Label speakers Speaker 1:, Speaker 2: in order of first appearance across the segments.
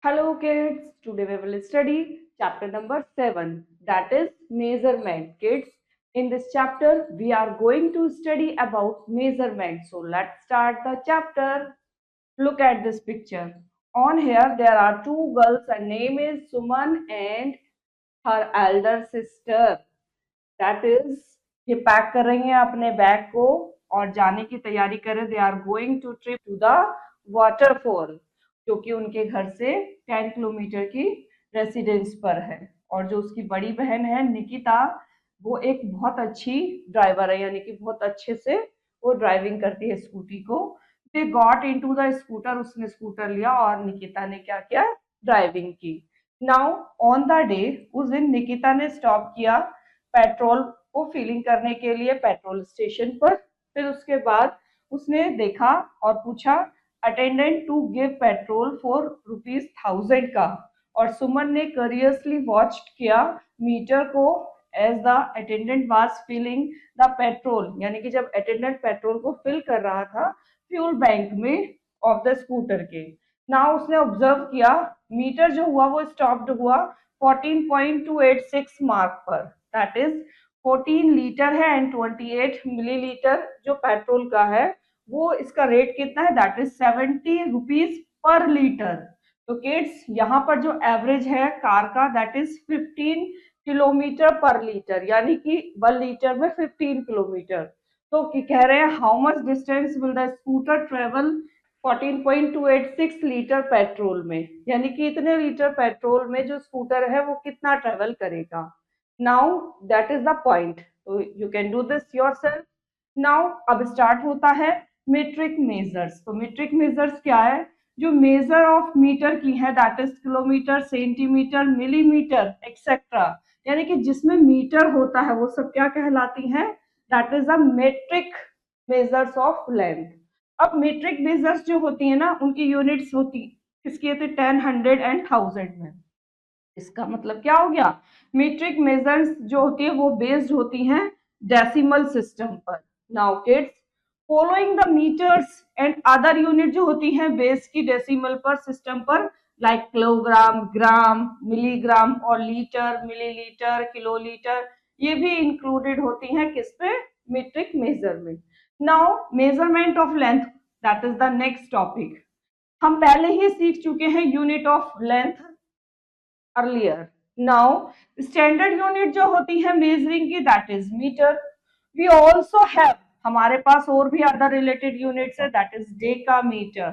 Speaker 1: Hello kids, today we will study chapter number 7, that is measurement. Kids, in this chapter we are going to study about measurement. So let's start the chapter. Look at this picture. On here there are two girls, her name is Suman and her elder sister. That is, ये pack कर रही हैं अपने bag को और जाने की तैयारी कर रहे, they are going to trip to the waterfall, जो कि उनके घर से 10 किलोमीटर की रेसिडेंस पर है। और जो उसकी बड़ी बहन है निकिता, वो एक बहुत अच्छी ड्राइवर है, यानी कि बहुत अच्छे से वो ड्राइविंग करती है स्कूटी को। They got into the scooter, उसने स्कूटर लिया और निकिता ने क्या किया, ड्राइविंग की। नाउ ऑन द डे, उस दिन निकिता ने स्टॉप किया पेट्रोल को फिलिंग करने के लिए पेट्रोल स्टेशन पर। फिर उसके बाद उसने देखा और पूछा attendant to give petrol for ₹1000 का, और सुमन ने करियसली वॉच किया मीटर को as the attendant was filling the petrol, यानी कि जब अटेंडेंट पेट्रोल को फिल कर रहा था फ्यूल बैंक में ऑफ द स्कूटर के। ना उसने ऑब्जर्व किया मीटर जो हुआ वो स्टॉप्ड हुआ 14.286 मार्क पर, दैट इज 14 लीटर है एंड 28 मिलीलीटर जो पेट्रोल का है, वो इसका रेट कितना है, that is 70 rupees per litre. तो किड्स यहाँ पर जो एवरेज है कार का दैट इज 15 किलोमीटर पर लीटर, यानी कि 1 लीटर में 15 किलोमीटर। तो कह रहे हैं how much distance will the scooter travel 14.286 litre petrol में, यानी कि इतने लीटर पेट्रोल में जो स्कूटर है वो कितना ट्रेवल करेगा। Now that is the point, तो you can do this yourself. Now अब स्टार्ट होता है मीट्रिक मेजर्स। तो मीट्रिक मेजर्स क्या है, जो मेजर ऑफ मीटर की है that is kilometre, centimetre, millimetre etcetera, यानी कि जिसमें मीटर होता है वो सब क्या कहलाती हैं, that is the metric measures of length. अब मीट्रिक मेजर्स जो होती है ना उनकी यूनिट्स होती किसकी होती है, 10, 100 एंड 1000 में। इसका मतलब क्या हो गया, मीट्रिक मेजर्स जो होती है वो बेस्ड होती हैं डेसिमल सिस्टम पर। Now kids, following the metres and other unit जो होती हैं बेस की डेसिमल पर सिस्टम पर, लाइक किलोग्राम, ग्राम, मिलीग्राम और लीटर, मिलीलीटर, किलोलीटर, ये भी इंक्लूडेड होती हैं किस पे, मीट्रिक मेजर में। Now measurement of length, that is the next topic. हम पहले ही सीख चुके हैं unit of length earlier. Now standard unit जो होती है मेजरिंग की that is metre. We also have, हमारे पास और भी अदर रिलेटेड यूनिट्स है, that is decametre,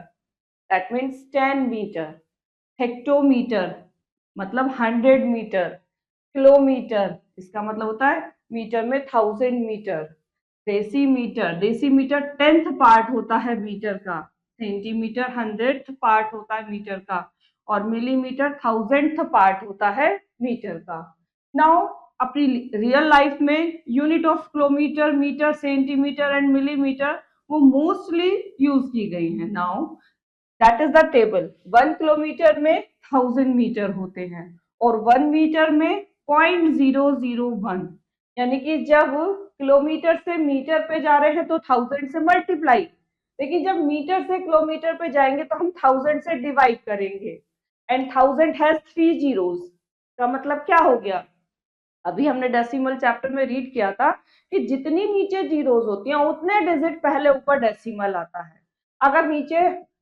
Speaker 1: that means 10 metre, hectometre मतलब 100 मीटर, किलोमीटर इसका मतलब होता है मीटर में 1000 metre, decimetre, decimetre 10th part होता है मीटर का, सेंटीमीटर 100th पार्ट होता है मीटर का, और मिलीमीटर 1000th पार्ट होता है मीटर का। नाउ अपनी रियल लाइफ में unit of kilometre, metre, centimetre and millimetre वो मोस्टली यूज की गई है। Now that is the table, 1 kilometre में 1000 मीटर होते हैं और 1 मीटर में 0.001, यानी कि जब किलोमीटर से मीटर पे जा रहे हैं तो 1000 से मल्टीप्लाई, लेकिन जब मीटर से किलोमीटर पे जाएंगे तो हम 1000 से डिवाइड करेंगे। एंड 1000 हैज 3 जीरोस, का मतलब क्या हो गया, अभी हमने डेसिमल चैप्टर में रीड किया था कि जितनी नीचे जीरोस होती हैं उतने डिजिट पहले ऊपर डेसिमल आता है। अगर नीचे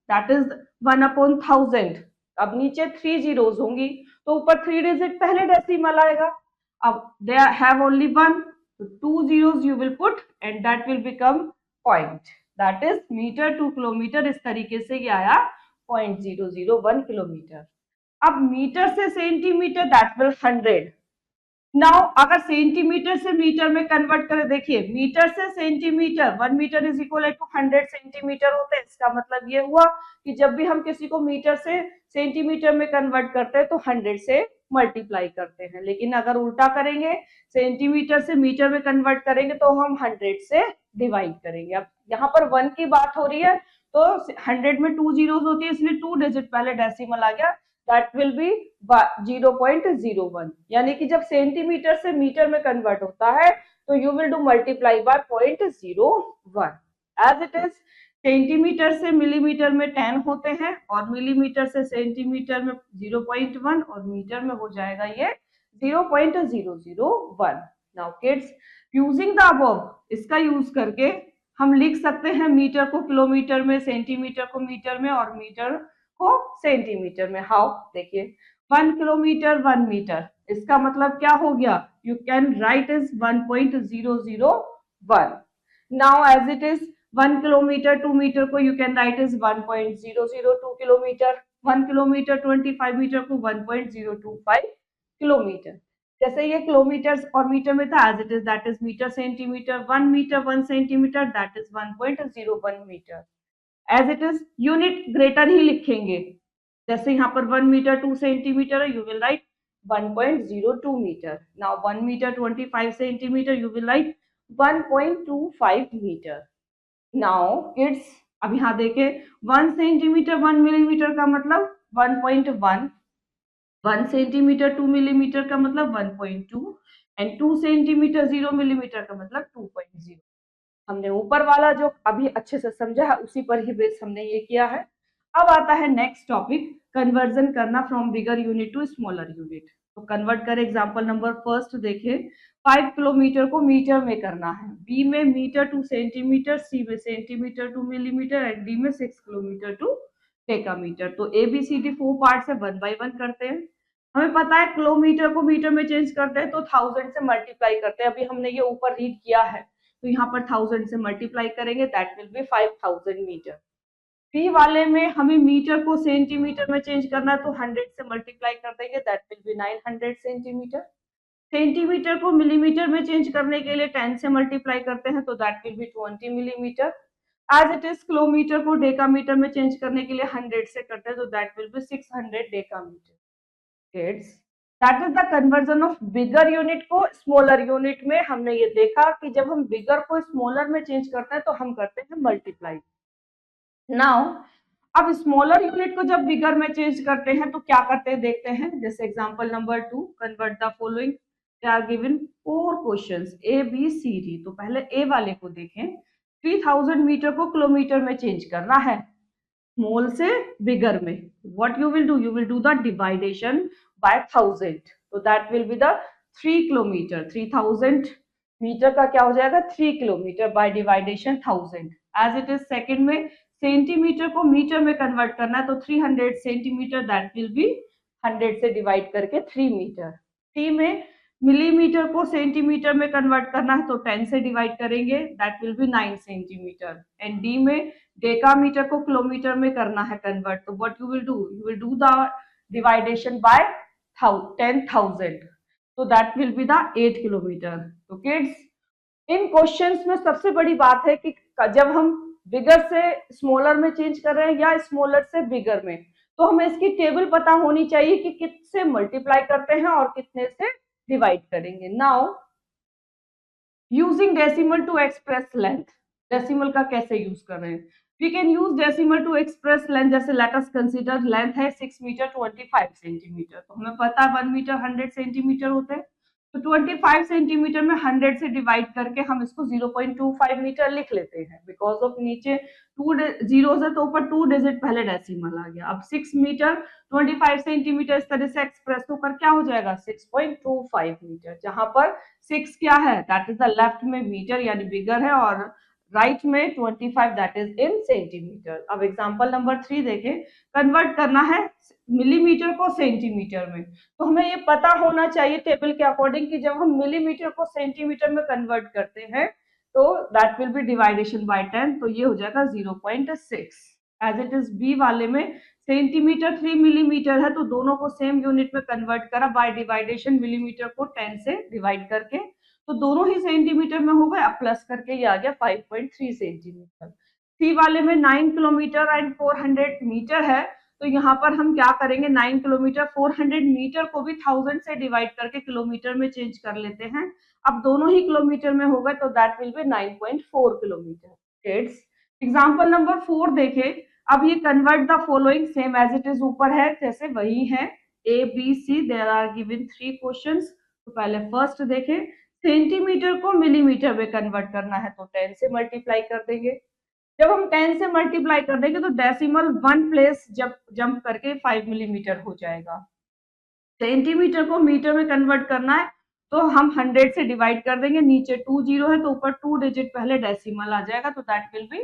Speaker 1: दैट इज 1/1000, अब नीचे 3 जीरोस होंगी तो ऊपर 3 डिजिट पहले डेसिमल आएगा। अब दे हैव ओनली 1, तो 2 zeros you will put and that will become point, that is metre to kilometre, इस तरीके से ये आया 0.001 किलोमीटर। अब मीटर से सेंटीमीटर दैट विल 100। नाउ अगर सेंटीमीटर से मीटर में कन्वर्ट करें, देखिए मीटर से centimetre, 1 metre is equal to 100 centimetre होते हैं। इसका मतलब ये हुआ कि जब भी हम किसी को मीटर से सेंटीमीटर में कन्वर्ट करते हैं तो 100 से मल्टीप्लाई करते हैं, लेकिन अगर उल्टा करेंगे सेंटीमीटर से मीटर में कन्वर्ट करेंगे तो हम 100 से डिवाइड करेंगे। अब यहाँ पर 1 की बात हो रही है तो 100 में 2 जीरोस होती है, इसलिए 2 डिजिट पहले डेसिमल आ गया, दैट विल बी 0.01, यानी कि जब सेंटीमीटर से मीटर में कन्वर्ट होता है तो you will do multiply by 0.01 as it is. Centimetre से मिलीमीटर में 10 होते हैं और मिलीमीटर से सेंटीमीटर में 0.1 और मीटर में हो जाएगा ये 0.001। Now kids, using the above, इसका यूज करके हम लिख सकते हैं मीटर को किलोमीटर में, सेंटीमीटर को मीटर में और मीटर को सेंटीमीटर में। हाउ, देखिए 1 किलोमीटर 1 मीटर, इसका मतलब क्या हो गया, you can write is 1.001। Now as it is 1 kilometre 2 metre को you can write is 1.002 kilometre, 1 kilometre 25 metre को 1.025 किलोमीटर। जैसे ये किलोमीटर और मीटर में था, as it is that is metre centimetre, 1 metre 1 centimetre that is 1.01 metre. As it is unit greater ही लिखेंगे, जैसे यहाँ पर 1 मीटर 2 सेंटीमीटर है, you will write 1.02 metre. Now 1 metre 25 centimetre, you will write 1.25 metre. Now kids, अब यहाँ देखें 1 centimetre 1 millimetre का मतलब 1.1, 1 सेंटीमीटर 2 मिलीमीटर का मतलब 1.2 एंड 2 सेंटीमीटर 0 मिलीमीटर का मतलब 2.0। हमने ऊपर वाला जो अभी अच्छे से समझा है उसी पर ही बेस हमने ये किया है। अब आता है नेक्स्ट टॉपिक, कन्वर्जन करना from bigger unit to smaller unit. तो कन्वर्ट करें, एग्जांपल नंबर फर्स्ट देखें, 5 किलोमीटर को मीटर में करना है, बी में मीटर टू सेंटीमीटर, सी में centimetre to millimetre and D में 6 किलोमीटर टू डेकामीटर। तो A B C D 4 part है, 1 बाय 1 करते हैं। हमें पता है किलोमीटर को मीटर में चेंज करते हैं तो 1000 से मल्टीप्लाई करते हैं, अभी हमने ये ऊपर रीड किया है, तो यहाँ पर 1000 से मल्टीप्लाई करेंगे, that will be 5000 metre. B वाले में हमें मीटर को सेंटीमीटर में चेंज करना है तो 100 से मल्टीप्लाई कर देंगे, that will be 900 centimetre. Centimetre को मिलीमीटर में चेंज करने के लिए 10 से मल्टीप्लाई करते हैं तो that will be 20 millimetre. As it is kilometre को डेकामीटर में चेंज करने के लिए 100 से करते हैं तो that will be 600 decametre. Kids, that is the conversion of bigger unit को स्मॉलर यूनिट में। हमने ये देखा कि जब हम बिगर को स्मॉलर में चेंज करते हैं तो हम करते हैं मल्टीप्लाई। नाउ अब स्मॉलर यूनिट को जब बिगर में चेंज करते हैं तो क्या करते हैं देखते हैं। जैसे example number 2, convert the following, they are given 4 questions A B C D. तो पहले ए वाले को देखें, 3000 मीटर को किलोमीटर में चेंज करना है स्मॉल से बिगर में। What you will do, you will do the division by 1000, तो that will be the 3 kilometre. 3000 metre का क्या हो जाएगा 3 kilometre by division 1000। As it is second में सेंटीमीटर को मीटर में कन्वर्ट करना है तो 300 सेंटीमीटर दैट विल बी 100 से डिवाइड करके 3 मीटर। सी में मिलीमीटर को सेंटीमीटर में कन्वर्ट करना है तो 10 से डिवाइड करेंगे, that will be 9 centimetre. And D में डेकामीटर को किलोमीटर में करना है कन्वर्ट, तो what you will do the division by 10,000, तो that will be the 8 kilometre. तो किड्स, इन क्वेश्चंस में सबसे बड़ी बात है कि जब हम बिगर से स्मॉलर में चेंज कर रहे हैं या स्मॉलर से बिगर में, तो हमें इसकी टेबल पता होनी चाहिए कि किससे मल्टीप्लाई करते हैं और कितने से डिवाइड करेंगे। Now using decimal to express length, decimal का कैसे यूज कर रहे हैं, we can use decimal to express length. जैसे लेट अस कंसीडर लेंथ है 6 मीटर 25 सेंटीमीटर, तो हमें पता है 1 मीटर 100 सेंटीमीटर होते हैं, तो 25 सेंटीमीटर में 100 से डिवाइड करके हम इसको 0.25 मीटर लिख लेते हैं। बिकॉज ऑफ नीचे 2 जीरोस है तो ऊपर 2 डिजिट पहले डेसिमल आ गया। अब 6 मीटर 25 सेंटीमीटर इस तरह से एक्सप्रेस होकर क्या हो जाएगा 6.25 मीटर, जहां पर 6 क्या है दैट इज द लेफ्ट में मीटर यानी बिगर है और राइट में 25 दैट इज इन सेंटीमीटर। अब एग्जांपल नंबर 3 देखें, कन्वर्ट करना है मिलीमीटर को सेंटीमीटर में, तो हमें ये पता होना चाहिए टेबल के अकॉर्डिंग कि जब हम मिलीमीटर को सेंटीमीटर में कन्वर्ट करते हैं तो that will be division by 10, तो ये हो जाएगा 0.6। एज इट इज बी वाले में सेंटीमीटर 3 मिलीमीटर है, तो दोनों को सेम यूनिट में कन्वर्ट करा बाय डिवाइडेशन मिलीमीटर को 10 से डिवाइड करके, तो दोनों ही सेंटीमीटर में हो गए, अब प्लस करके ये आ गया 5.3 सेंटीमीटर। सी वाले में 9 किलोमीटर एंड 400 मीटर है, तो यहाँ पर हम क्या करेंगे 9 किलोमीटर 400 मीटर को भी 1000 से डिवाइड करके किलोमीटर में चेंज कर लेते हैं। अब दोनों ही किलोमीटर में हो गए तो that will be 9.4 kilometre. Kids, example number 4 देखें, अब ये convert the following same as it is ऊपर है जैसे वही है, A B C there are given 3 questions. तो पहले फर्स्ट देखें, सेंटीमीटर को मिलीमीटर में कन्वर्ट करना है तो 10 से मल्टीप्लाई कर देंगे। जब हम 10 से मल्टीप्लाई कर देंगे तो डेसिमल 1 प्लेस जब जंप करके 5 मिलीमीटर हो जाएगा। सेंटीमीटर को मीटर में कन्वर्ट करना है तो हम 100 से डिवाइड कर देंगे, नीचे 2 जीरो है तो ऊपर 2 डिजिट पहले डेसिमल आ जाएगा, तो दैट विल बी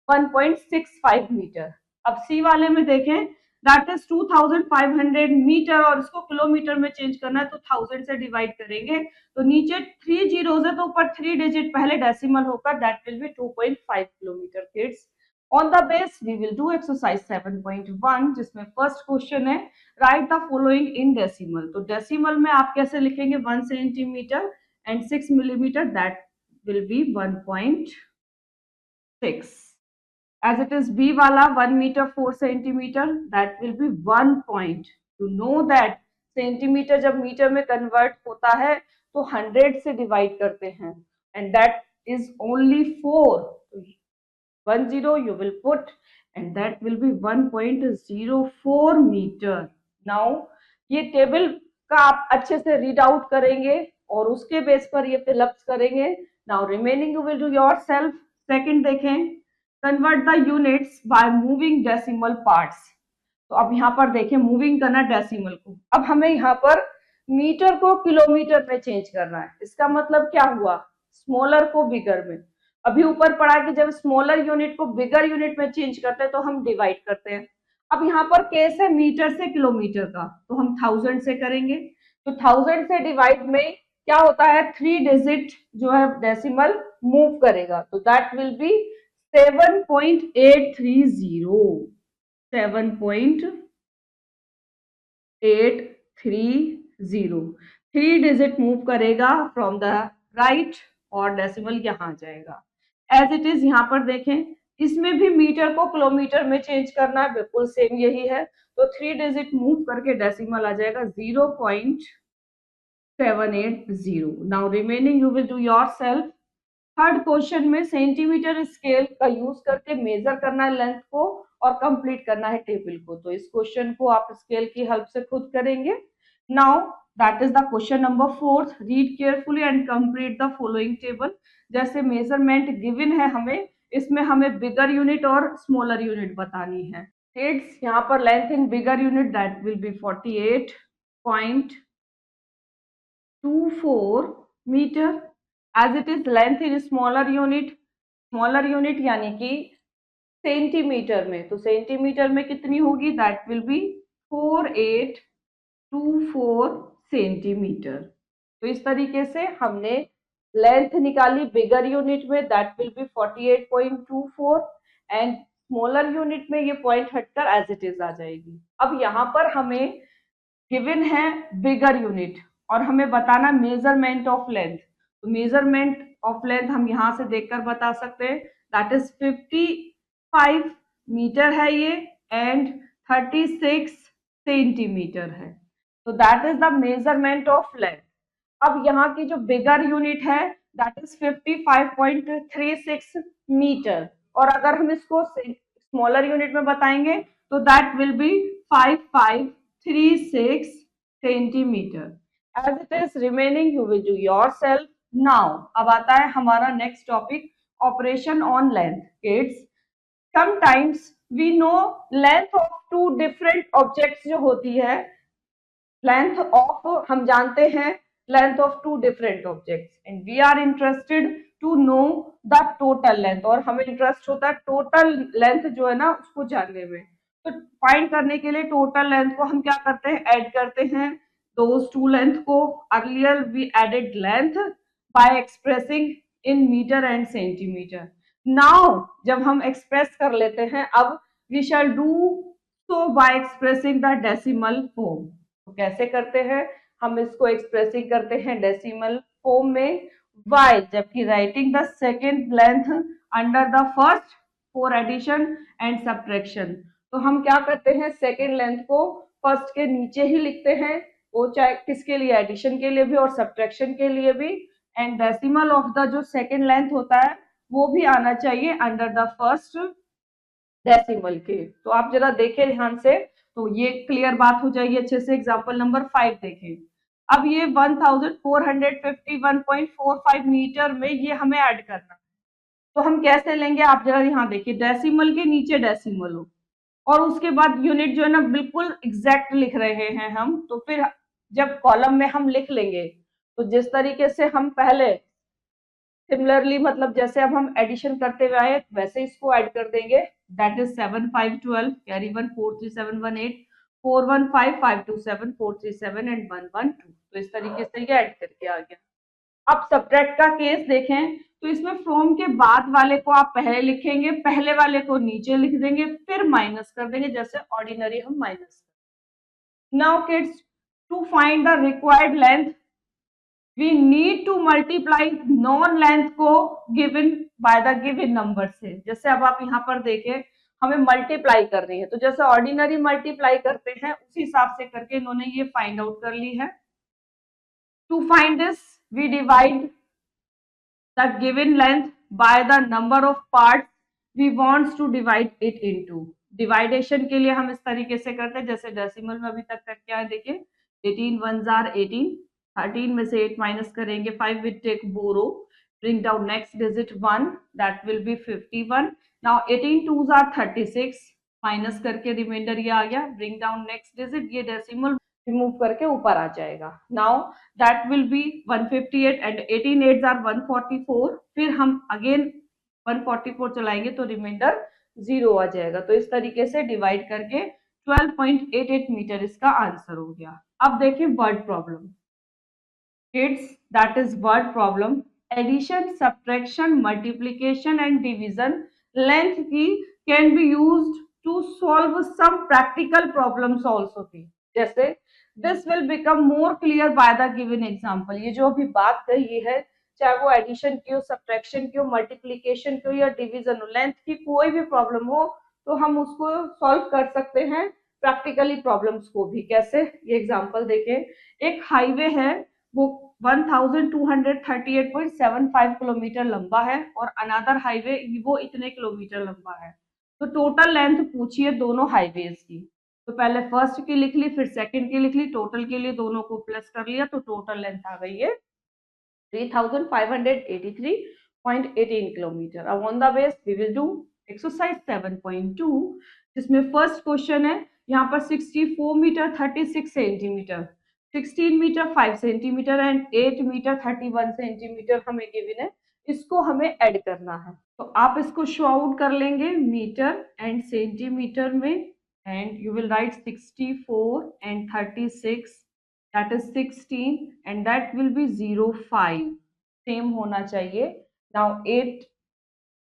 Speaker 1: 1.65 मीटर। अब सी वाले में देखें, दैट इज 2500 मीटर और इसको किलोमीटर में चेंज करना है तो 1000 से डिवाइड करेंगे, तो नीचे 3 जीरोस है तो ऊपर 3 डिजिट पहले डेसिमल होकर that will B 2.5 kilometre. Kids, on the base we will do exercise 7.1 जिसमें फर्स्ट क्वेश्चन है right the following in decimal. तो डेसिमल में आप कैसे लिखेंगे 1 centimetre and 6 millimetre, that will B 1.6। as it is B wala 1 meter 4 centimeter, that will be 1 point। you know that centimetre जब metre में convert होता है तो 100 से डिवाइड करते हैं and that is only 4। 10 you will put and that will be 1.04 meter। now ये table का आप अच्छे से रीड आउट करेंगे और उसके बेस पर ये फिलअप्स करेंगे। now remaining you will do yourself। Second देखें, convert the units by moving decimal parts. तो अब यहाँ पर देखें मूविंग करना डेसिमल को, अब हमें यहाँ पर मीटर को किलोमीटर में चेंज करना है। इसका मतलब क्या हुआ, स्मॉलर को बिगर में। अभी ऊपर पढ़ा कि जब स्मॉलर यूनिट को बिगर यूनिट में चेंज करते हैं तो हम डिवाइड करते हैं। अब यहाँ पर केस है मीटर से किलोमीटर का, तो हम 1000 से करेंगे, तो 1000 से डिवाइड में क्या होता है 3 डिजिट जो है डेसिमल मूव करेगा, तो that will B 7.830। 7.830 3 digit move करेगा फ्रॉम द राइट और डेसिमल यहाँ जाएगा। एज इट इज यहाँ पर देखें, इसमें भी मीटर को किलोमीटर में चेंज करना है, बिल्कुल सेम यही है, तो 3 डिजिट मूव करके डेसिमल आ जाएगा 0.780। Now remaining you will do yourself. Third question में सेंटीमीटर स्केल का यूज करके मेजर करना है लेंथ को और कंप्लीट करना है टेबल को, तो इस क्वेश्चन को आप स्केल की हेल्प से खुद करेंगे। Now that is the question number 4। Read carefully and complete the following table. जैसे मेजरमेंट गिवन है हमें, इसमें हमें बिगर यूनिट और स्मॉलर यूनिट बतानी है। किड्स, यहाँ पर length in bigger unit that will be 48.24 metre. as it is length in smaller unit यानी कि सेंटीमीटर में, तो सेंटीमीटर में कितनी होगी, दैट विल बी 4824 सेंटीमीटर। तो इस तरीके से हमने लेंथ निकाली बिगर यूनिट में, that will be 48.24 and smaller unit में ये पॉइंट हटकर एज इट इज आ जाएगी। अब यहाँ पर हमें गिवन है बिगर यूनिट और हमें बताना मेजरमेंट ऑफ लेंथ, तो मेजरमेंट ऑफ लेंथ हम यहाँ से देखकर बता सकते हैं, दैट इज 55 मीटर है ये एंड 36 सेंटीमीटर है, तो that is the measurement of length. अब यहाँ की जो बिगर यूनिट है दैट इज 55.36 मीटर, और अगर हम इसको स्मॉलर यूनिट में बताएंगे तो that will be 5536 centimetre. As it is remaining you will do yourself. Now अब आता है हमारा next topic, operation on length. Kids, sometimes we know length of two different objects जो होती है, लेंथ ऑफ हम जानते हैं length of two different objects and we are interested to know the total length, और हमें इंटरेस्ट होता है टोटल लेंथ जो है ना उसको जानने में। तो फाइंड करने के लिए टोटल लेंथ को हम क्या करते हैं, ऐड करते हैं दोज टू लेंथ को। Earlier we added length by expressing in metre and centimetre. Now जब हम एक्सप्रेस कर लेते हैं, अब we shall do so by expressing the decimal form. तो कैसे करते हैं, हम इसको एक्सप्रेसिंग करते हैं डेसिमल फॉर्म में y, जबकि writing the second length under the first for addition and subtraction. तो हम क्या करते हैं, सेकेंड लेंथ को फर्स्ट के नीचे ही लिखते हैं, वो चाहे किसके लिए, एडिशन के लिए भी और सब्ट्रैक्शन के लिए भी, एंड डेसिमल ऑफ द जो सेकेंड लेंथ होता है वो भी आना चाहिए अंडर द फर्स्ट डेसिमल के। तो आप जरा देखें ध्यान से, तो ये क्लियर बात हो जाएगी अच्छे से। एग्जांपल नंबर 5 देखें, अब ये 1451.45 मीटर में ये हमें ऐड करना है, तो हम कैसे लेंगे, आप जरा यहाँ देखिए, डेसिमल के नीचे डेसिमल हो और उसके बाद यूनिट जो है ना बिल्कुल एग्जैक्ट लिख रहे हैं हम, तो फिर जब कॉलम में हम लिख लेंगे तो जिस तरीके से हम पहले सिमिलरली मतलब जैसे अब हम एडिशन करते हुए आए वैसे इसको ऐड कर देंगे। That is 7 5 12 carry 1 4 3 7 1 8 4 1 5 5 2 7 4 3 7 and 1 1 2। तो इस तरीके से ये ऐड करके आ गया। अब सब्ट्रैक्ट का केस देखें तो इसमें फ्रॉम के बाद वाले को आप पहले लिखेंगे, पहले वाले को नीचे लिख देंगे, फिर माइनस कर देंगे जैसे ऑर्डिनरी हम minus. Now kids, to find the required length we need to multiply non length को given by the given number से। जैसे अब आप यहाँ पर देखें हमें मल्टीप्लाई करनी है, तो जैसे ऑर्डिनरी मल्टीप्लाई करते हैं उसी हिसाब से करके इन्होंने ये फाइंड आउट कर ली है। To find this we divide the given length by the number of parts we wants to divide it into। डिवाइडेशन के लिए हम इस तरीके से करते हैं जैसे डेसिमल में अभी तक करके आए, देखिए 18 1s are 18, 13 में से 8 माइनस करेंगे, 5 will take borrow, bring down next digit 1, that will be 51। now 18 2s are 36, minus करके रिमाइंडर ये आ गया, bring down next digit, ये डेसिमल रिमूव करके ऊपर आ जाएगा। Now that will B 158 and 18 8s are 144, फिर हम अगेन 144 चलाएंगे तो रिमाइंडर 0 आ जाएगा। तो इस तरीके से डिवाइड करके 12.88 मीटर इसका आंसर हो गया। अब देखिए word problem kids, that is word problem. Addition subtraction multiplication and division length की can be used to solve some practical problems also थी। जैसे this will become more clear by the given example. ये जो अभी बात कही है चाहे वो एडिशन की हो, सब्ट्रैक्शन की हो, मल्टीप्लीकेशन की हो या डिवीजन हो, लेंथ की कोई भी प्रॉब्लम हो तो हम उसको सॉल्व कर सकते हैं प्रैक्टिकली प्रॉब्लम्स को भी। कैसे, ये एग्जांपल देखें, एक हाईवे है वो 1238.75 किलोमीटर लंबा है और अनदर हाईवे वो इतने किलोमीटर लंबा है। तो टोटल लेंथ पूछिए दोनों हाईवेज की। तो पहले फर्स्ट की लिख ली, फिर सेकंड की लिख ली, टोटल के लिए दोनों को प्लस कर लिया तो टोटल लेंथ आ गई है 3583.18 किलोमीटर। अब on the base we will do exercise 7.2 जिसमें फर्स्ट क्वेश्चन है यहाँ पर 64 metre 36 centimetre, 16 metre 5 centimetre and 8 metre 31 centimetre हमें गिवन है, इसको हमें ऐड करना है। तो आप इसको शो आउट कर लेंगे मीटर एंड सेंटीमीटर में and you will write 64 and 36, that is 16 and that will be 05, same होना चाहिए। now 8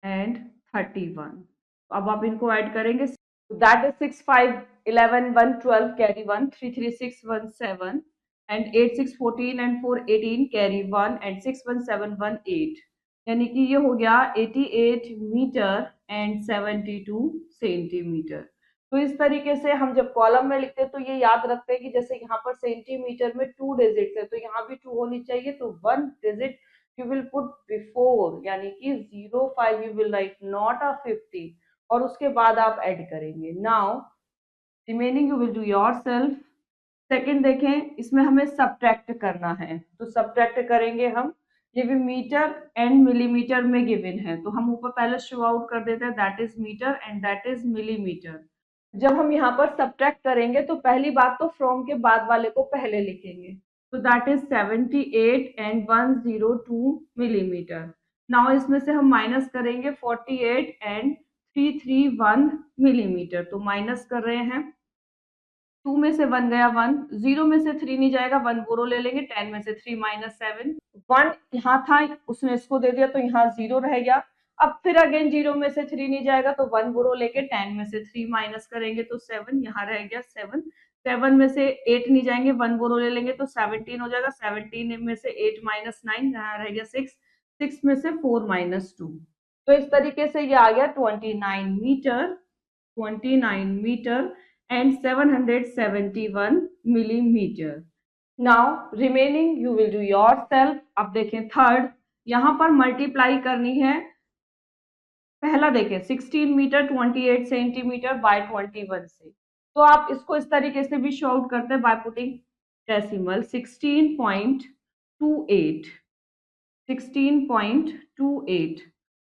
Speaker 1: and 31, अब आप इनको ऐड करेंगे, that is 6 5 11 1 12 carry 1 3 3 6 1 7 and 8 6 14 and 4 18 carry 1 and 6 1 7 1 8, यानी कि ये हो गया 88 मीटर एंड 72 सेंटीमीटर। तो इस तरीके से हम जब कॉलम में लिखते हैं तो ये याद रखते हैं कि जैसे यहाँ पर सेंटीमीटर में 2 डिजिट है तो यहाँ भी 2 होनी चाहिए, तो 1 digit you will put before, यानी कि 05 you will right not a 50 और उसके बाद आप ऐड करेंगे। Now remaining you will do yourself. Second देखें, इसमें हमें सब्ट्रैक्ट करना है तो सब्ट्रैक्ट करेंगे हम, ये भी मीटर एंड मिलीमीटर में गिवन है तो हम ऊपर पहले शो आउट कर देते हैं that is metre and that is millimetre. जब हम यहाँ पर सब्ट्रैक्ट करेंगे तो पहली बात तो फ्रॉम के बाद वाले को पहले लिखेंगे, तो that is 78 and 102 millimetre. Now इसमें से हम माइनस करेंगे 48 एंड 331 मिलीमीटर, तो माइनस कर रहे हैं, 2 में से 1 गया 1, 0 में से 3 नहीं जाएगा, 1 बोरो ले लेंगे, 10 में से 3 माइनस 7, 1 यहाँ था उसने इसको दे दिया तो यहाँ 0 रह गया। अब फिर अगेन 0 में से 3 नहीं जाएगा तो 1 बोरो लेके 10 में से 3 माइनस करेंगे तो 7, यहाँ रह गया 7, 7 में से 8 नहीं जाएंगे, 1 बोरो ले लेंगे तो 17 हो जाएगा, 17 में से 8 माइनस 9, यहाँ रह गया 6, 6 में से 4 माइनस 2। तो इस तरीके से ये आ गया 29 metre, 29 metre and 771 millimeter. Now remaining you will do yourself। अब देखें थर्ड, यहाँ पर मल्टीप्लाई करनी है, पहला देखें 16 मीटर 28 सेंटीमीटर बाय 21 से, तो आप इसको इस तरीके से भी शो आउट करते हैं बाय पुटिंग डेसिमल 16.28, 16.28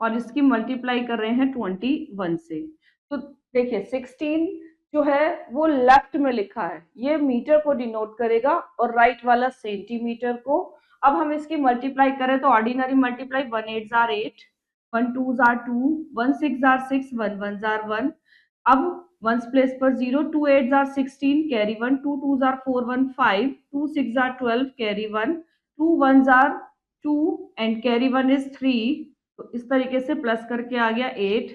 Speaker 1: और इसकी मल्टीप्लाई कर रहे हैं 21 से। तो देखिए 16 जो है वो लेफ्ट में लिखा है, ये मीटर को डिनोट करेगा और राइट वाला सेंटीमीटर को। अब हम इसकी मल्टीप्लाई करें तो ordinary multiply 1 8 jar 8, 1 2 jar 2, 1 6 jar 6, 1 1 jar 1। अब वंस प्लेस पर 0, 2 8 jar 16 carry 1, 2 2 jar 4 1 5, 2 6 jar 12 carry 1, 2 1 jar 2 and carry 1 is 3। तो इस तरीके से प्लस करके आ गया 8,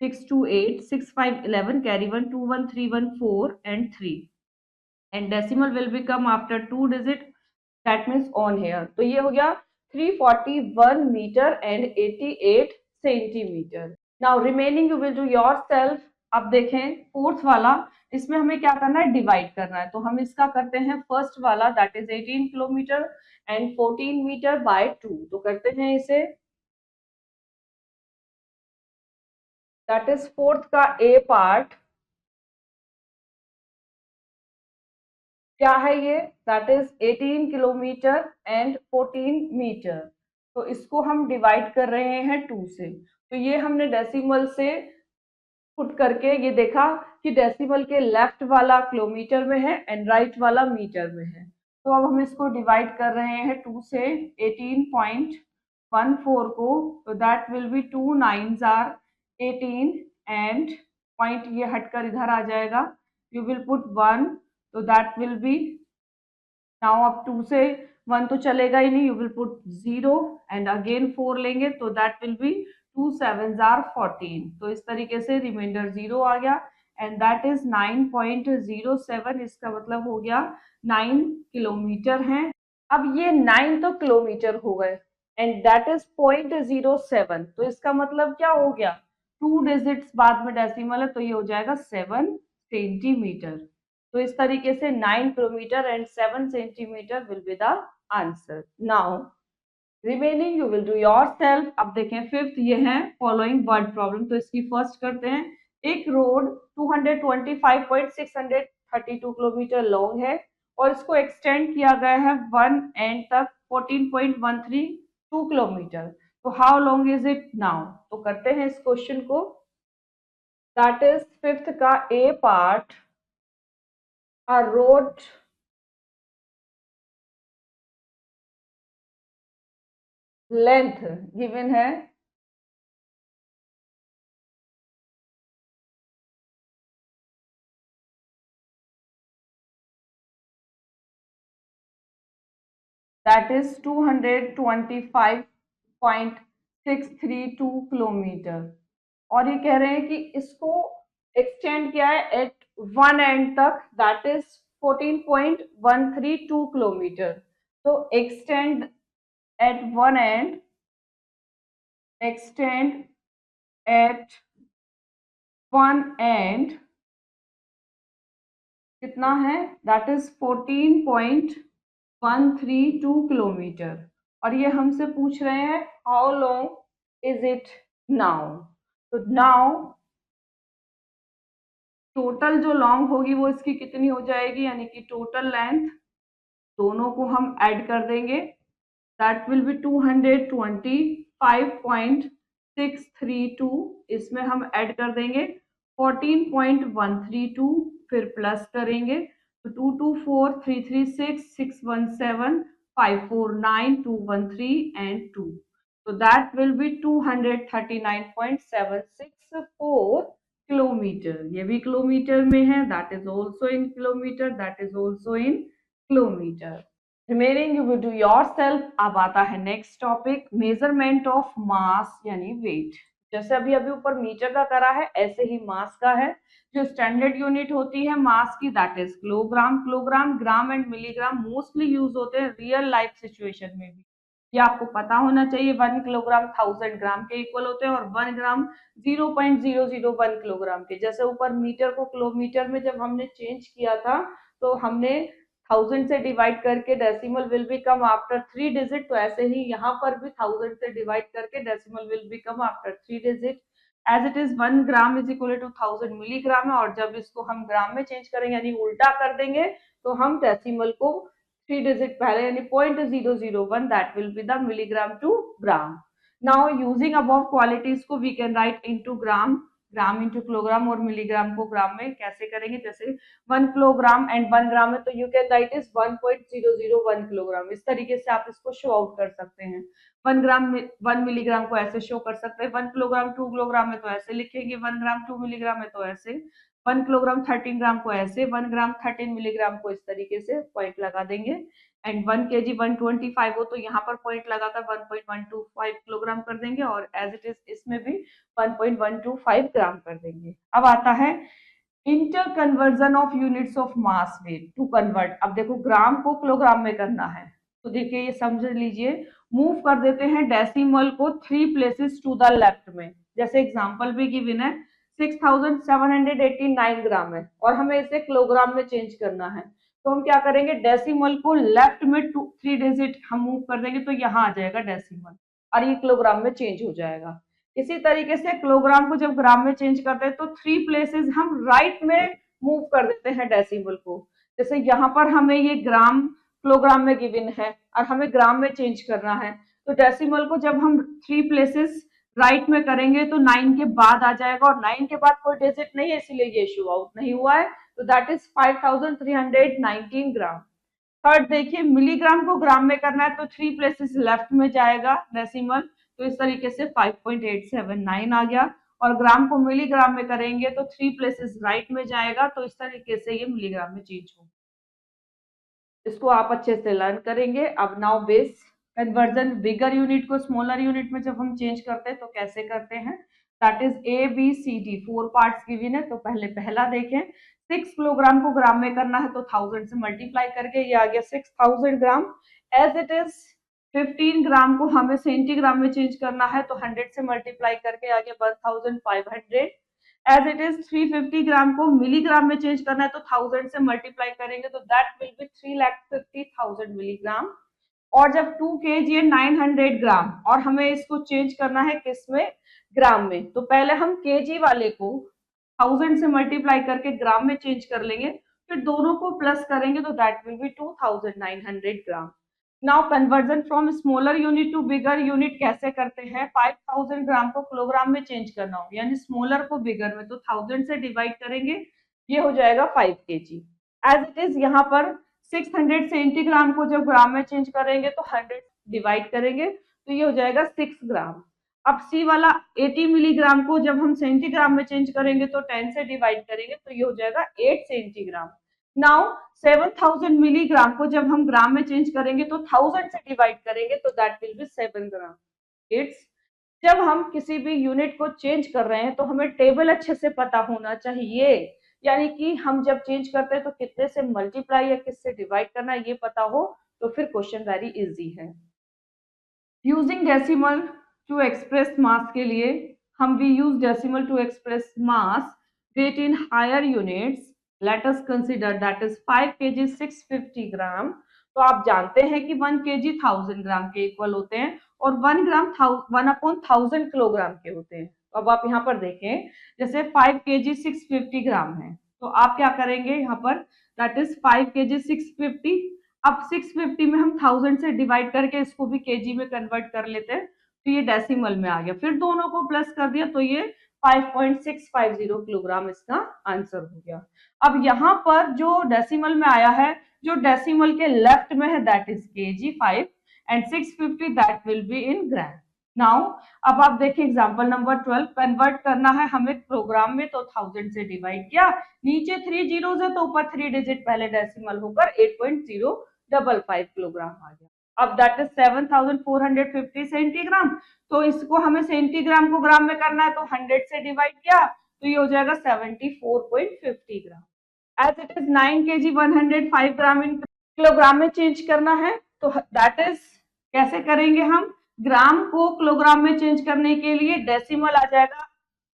Speaker 1: 6 2 8, 6 5 11 carry 1, 2 1 3 1 4 and 3 and decimal will become after 2 digit, that means on here. तो ये हो गया 341 metre and 88 centimetre. Now remaining you will do yourself. अब देखें फोर्थ वाला, इसमें हमें क्या करना है, डिवाइड करना है। तो हम इसका करते हैं फर्स्ट वाला, that is 18 kilometre and 14 metre by 2। तो करते हैं इसे, दैट इज फोर्थ का ए पार्ट क्या है ये, that is 18 kilometre and 14 metre. तो इसको हम डिवाइड कर रहे हैं 2 से। तो ये हमने डेसिमल से पुट करके ये देखा कि डेसिमल के लेफ्ट वाला किलोमीटर में है एंड राइट वाला मीटर में है। तो अब हम इसको डिवाइड कर रहे हैं 2 से 18.14 को। तो that will be 2 9s are 18 and point ये हटकर इधर आ जाएगा, यू विल पुट 1। तो दैट विल बी, नाउ अब 2 से 1 तो चलेगा ही नहीं, you will put 0 and again 4 लेंगे तो that will be 2 7s are 14। तो इस तरीके से रिमाइंडर 0 आ गया एंड दैट इज 9.07। इसका मतलब हो गया 9 किलोमीटर है। अब ये 9 तो किलोमीटर हो गए एंड दैट इज 0.07। तो इसका मतलब क्या हो गया, 2 डिजिट्स बाद में डेसिमल है तो ये हो जाएगा 7 सेंटीमीटर। तो इस तरीके से 9 kilometre and 7 centimetre will be the answer. Now remaining you will do yourself. अब देखें फिफ्थ, ये है फॉलोइंग वर्ड प्रॉब्लम। तो इसकी फर्स्ट करते हैं। एक रोड 225.632 किलोमीटर लॉन्ग है और इसको एक्सटेंड किया गया है 1 एंड तक 14.132 किलोमीटर। तो how long is it now. तो करते हैं इस क्वेश्चन को, दैट इज फिफ्थ का ए part, a road length given है that is 225.632 किलोमीटर और ये कह रहे हैं कि इसको एक्सटेंड किया है एट वन एंड तक, दैट इज 14.132 किलोमीटर। तो extend at one end, extend at one end कितना है, दैट इज 14.132 किलोमीटर। और ये हमसे पूछ रहे हैं how long is it now. तो नाउ टोटल जो लॉन्ग होगी वो इसकी कितनी हो जाएगी, यानी कि टोटल लेंथ दोनों को हम ऐड कर देंगे, दैट विल बी 225.632। इसमें हम ऐड कर देंगे 14.132, फिर प्लस करेंगे तो 224 336 617 549 213 एंड 2। तो दैट विल बी 239.764 किलोमीटर। ये भी किलोमीटर में है, that is also in kilometre, that is also in kilometre. Remaining you will do yourself. अब आता है next topic, measurement of mass यानी वेट। जैसे अभी अभी ऊपर मीटर का करा है ऐसे ही मास का है। जो स्टैंडर्ड यूनिट होती है मास की, that is kilogram. Kilogram, gram and milligram mostly use होते हैं रियल लाइफ सिचुएशन में भी। ये आपको पता होना चाहिए। 1 किलोग्राम 1000 ग्राम के इक्वल होते हैं और 1 ग्राम 0.001 किलोग्राम के। जैसे ऊपर मीटर को किलोमीटर में जब हमने चेंज किया था तो हमने 1000 से डिवाइड करके decimal will become after 3 digit. तो ऐसे ही यहाँ पर भी 1000 से डिवाइड करके decimal will become after 3 digit. As it is 1 gram is equal to 1000 milligram है और जब इसको हम ग्राम में चेंज करेंगे यानी उल्टा कर देंगे तो हम डेसिमल को 3 डिजिट पहले यानी 0.001, that will be the milligram to gram. Now using above qualities को we can write into gram, gram into kilogram, और मिलीग्राम को ग्राम में कैसे करेंगे, जैसे 1 किलोग्राम एंड 1 ग्राम है तो you can write is 1.001 kilogram. इस तरीके से आप इसको शो आउट कर सकते हैं। 1 ग्राम में 1 मिलीग्राम को ऐसे शो कर सकते हैं, 1 किलोग्राम 2 किलोग्राम है तो ऐसे लिखेंगे, 1 ग्राम 2 मिलीग्राम है तो ऐसे, 1 किलोग्राम 13 ग्राम को ऐसे, 1 ग्राम 13 मिलीग्राम को इस तरीके से पॉइंट लगा देंगे। एंड 1 kg 125 हो तो यहाँ पर पॉइंट लगाकर 1.125 किलोग्राम कर देंगे, और एज इट इज इसमें भी 1.125 ग्राम कर देंगे। अब आता है inter conversion of units of mass weight to convert. अब देखो ग्राम को किलोग्राम में करना है, तो देखिए ये समझ लीजिए, मूव कर देते हैं डेसिमल को 3 प्लेसेस टू द लेफ्ट में। जैसे एग्जांपल भी गिवन है, 6789 ग्राम है और हमें इसे किलोग्राम में चेंज करना है, तो हम क्या करेंगे, डेसिमल को लेफ्ट में 3 डिजिट हम मूव कर देंगे तो यहाँ आ जाएगा डेसिमल, और ये किलोग्राम में चेंज हो जाएगा। इसी तरीके से किलोग्राम को जब ग्राम में चेंज करते हैं तो 3 प्लेसेस हम राइट में मूव कर देते हैं डेसिमल को। जैसे यहाँ पर हमें ये ग्राम किलोग्राम में गिवन है और हमें ग्राम में चेंज करना है, तो डेसिमल को जब हम 3 प्लेसेस राइट में करेंगे तो 9 के बाद आ जाएगा, और 9 के बाद कोई डिजिट नहीं है इसीलिए ये शो आउट नहीं हुआ है, तो दैट इज 5319 ग्राम। थर्ड देखिए, मिलीग्राम को ग्राम में करना है तो 3 प्लेसेस लेफ्ट में जाएगा डेसिमल, तो इस तरीके से 5.879 आ गया, और ग्राम को मिलीग्राम में करेंगे तो 3 प्लेसेस राइट में जाएगा, तो इस तरीके से ये मिलीग्राम में चेंज होगा। इसको आप अच्छे से लर्न करेंगे। अब नाउ बेस कन्वर्जन, बिगर यूनिट को स्मॉलर यूनिट में जब हम चेंज करते हैं तो कैसे करते हैं, that is ABCD 4 parts given है। तो पहले पहला देखें, 6 किलोग्राम को ग्राम में करना है तो 1000 से मल्टीप्लाई करके ये आ गया 6000 ग्राम। एज इट इज 15 ग्राम को हमें सेंटीग्राम में चेंज करना है तो 100 से मल्टीप्लाई करके आ गया 1500। एज इट इज 350 ग्राम को मिलीग्राम में चेंज करना है तो 1000 से मल्टीप्लाई करेंगे तो दैट विल बी 3,50,000 मिलीग्राम। और जब 2 kg 900 ग्राम और हमें इसको चेंज करना है किस में, ग्राम में, तो पहले हम केजी वाले को 1000 से मल्टीप्लाई करके ग्राम में चेंज कर लेंगे, फिर दोनों को प्लस करेंगे तो that will be 2900 gram. Now conversion from smaller unit to bigger unit कैसे करते हैं, 5000 ग्राम को किलोग्राम में चेंज करना हो, यानी स्मॉलर को बिगर में, तो 1000 से डिवाइड करेंगे, ये हो जाएगा 5 kg। एज इट इज यहाँ पर 600 सेंटीग्राम को जब ग्राम में चेंज करेंगे तो 100 डिवाइड करेंगे तो ये हो जाएगा 6 ग्राम। अब सी वाला 80 मिलीग्राम को जब हम सेंटीग्राम में चेंज करेंगे तो 10 से डिवाइड करेंगे तो ये हो जाएगा 8 सेंटीग्राम। नाउ 7000 मिलीग्राम को जब हम ग्राम में चेंज करेंगे तो 1000 से डिवाइड करेंगे तो that will B 7 gram. It's, जब हम किसी भी यूनिट को चेंज कर रहे हैं तो हमें टेबल अच्छे से पता होना चाहिए, यानी कि हम जब चेंज करते हैं तो कितने से मल्टीप्लाई या किससे डिवाइड करना है ये पता हो तो फिर क्वेश्चन वेरी इजी है। Using decimal to express mass के लिए हम we use decimal to express mass weight in higher units. Let us consider that is 5 kg 650 gram. तो आप जानते हैं कि 1 kg 1000 ग्राम के इक्वल होते हैं और 1 ग्राम 1/1000 किलोग्राम के होते हैं। तो अब आप यहाँ पर देखें, जैसे 5 kg 650 ग्राम है तो आप क्या करेंगे यहाँ पर, दैट इज 5 kg 650। अब 650 में हम 1000 से डिवाइड करके इसको भी केजी में कन्वर्ट कर लेते हैं तो ये डेसिमल में आ गया, फिर दोनों को प्लस कर दिया तो ये 5.650 किलोग्राम इसका आंसर हो गया। अब यहाँ पर जो डेसिमल में आया है, जो डेसिमल के लेफ्ट में है that is KG 5 and 650 that will be in gram. Now अब आप देखिए एग्जांपल नंबर 12, कन्वर्ट करना है हमें प्रोग्राम में तो 1000 से डिवाइड किया, नीचे 3 जीरोस है तो ऊपर 3 डिजिट पहले डेसिमल होकर 8.055 किलोग्राम आ गया। अब दैट इज 7450 सेंटीग्राम, तो इसको हमें सेंटीग्राम को ग्राम में करना है तो 100 से डिवाइड किया तो ये हो जाएगा 74.50 gram. As it is 9 kg 105 gram in kilogram में चेंज करना है तो दैट इज कैसे करेंगे हम, ग्राम को किलोग्राम में चेंज करने के लिए डेसिमल आ जाएगा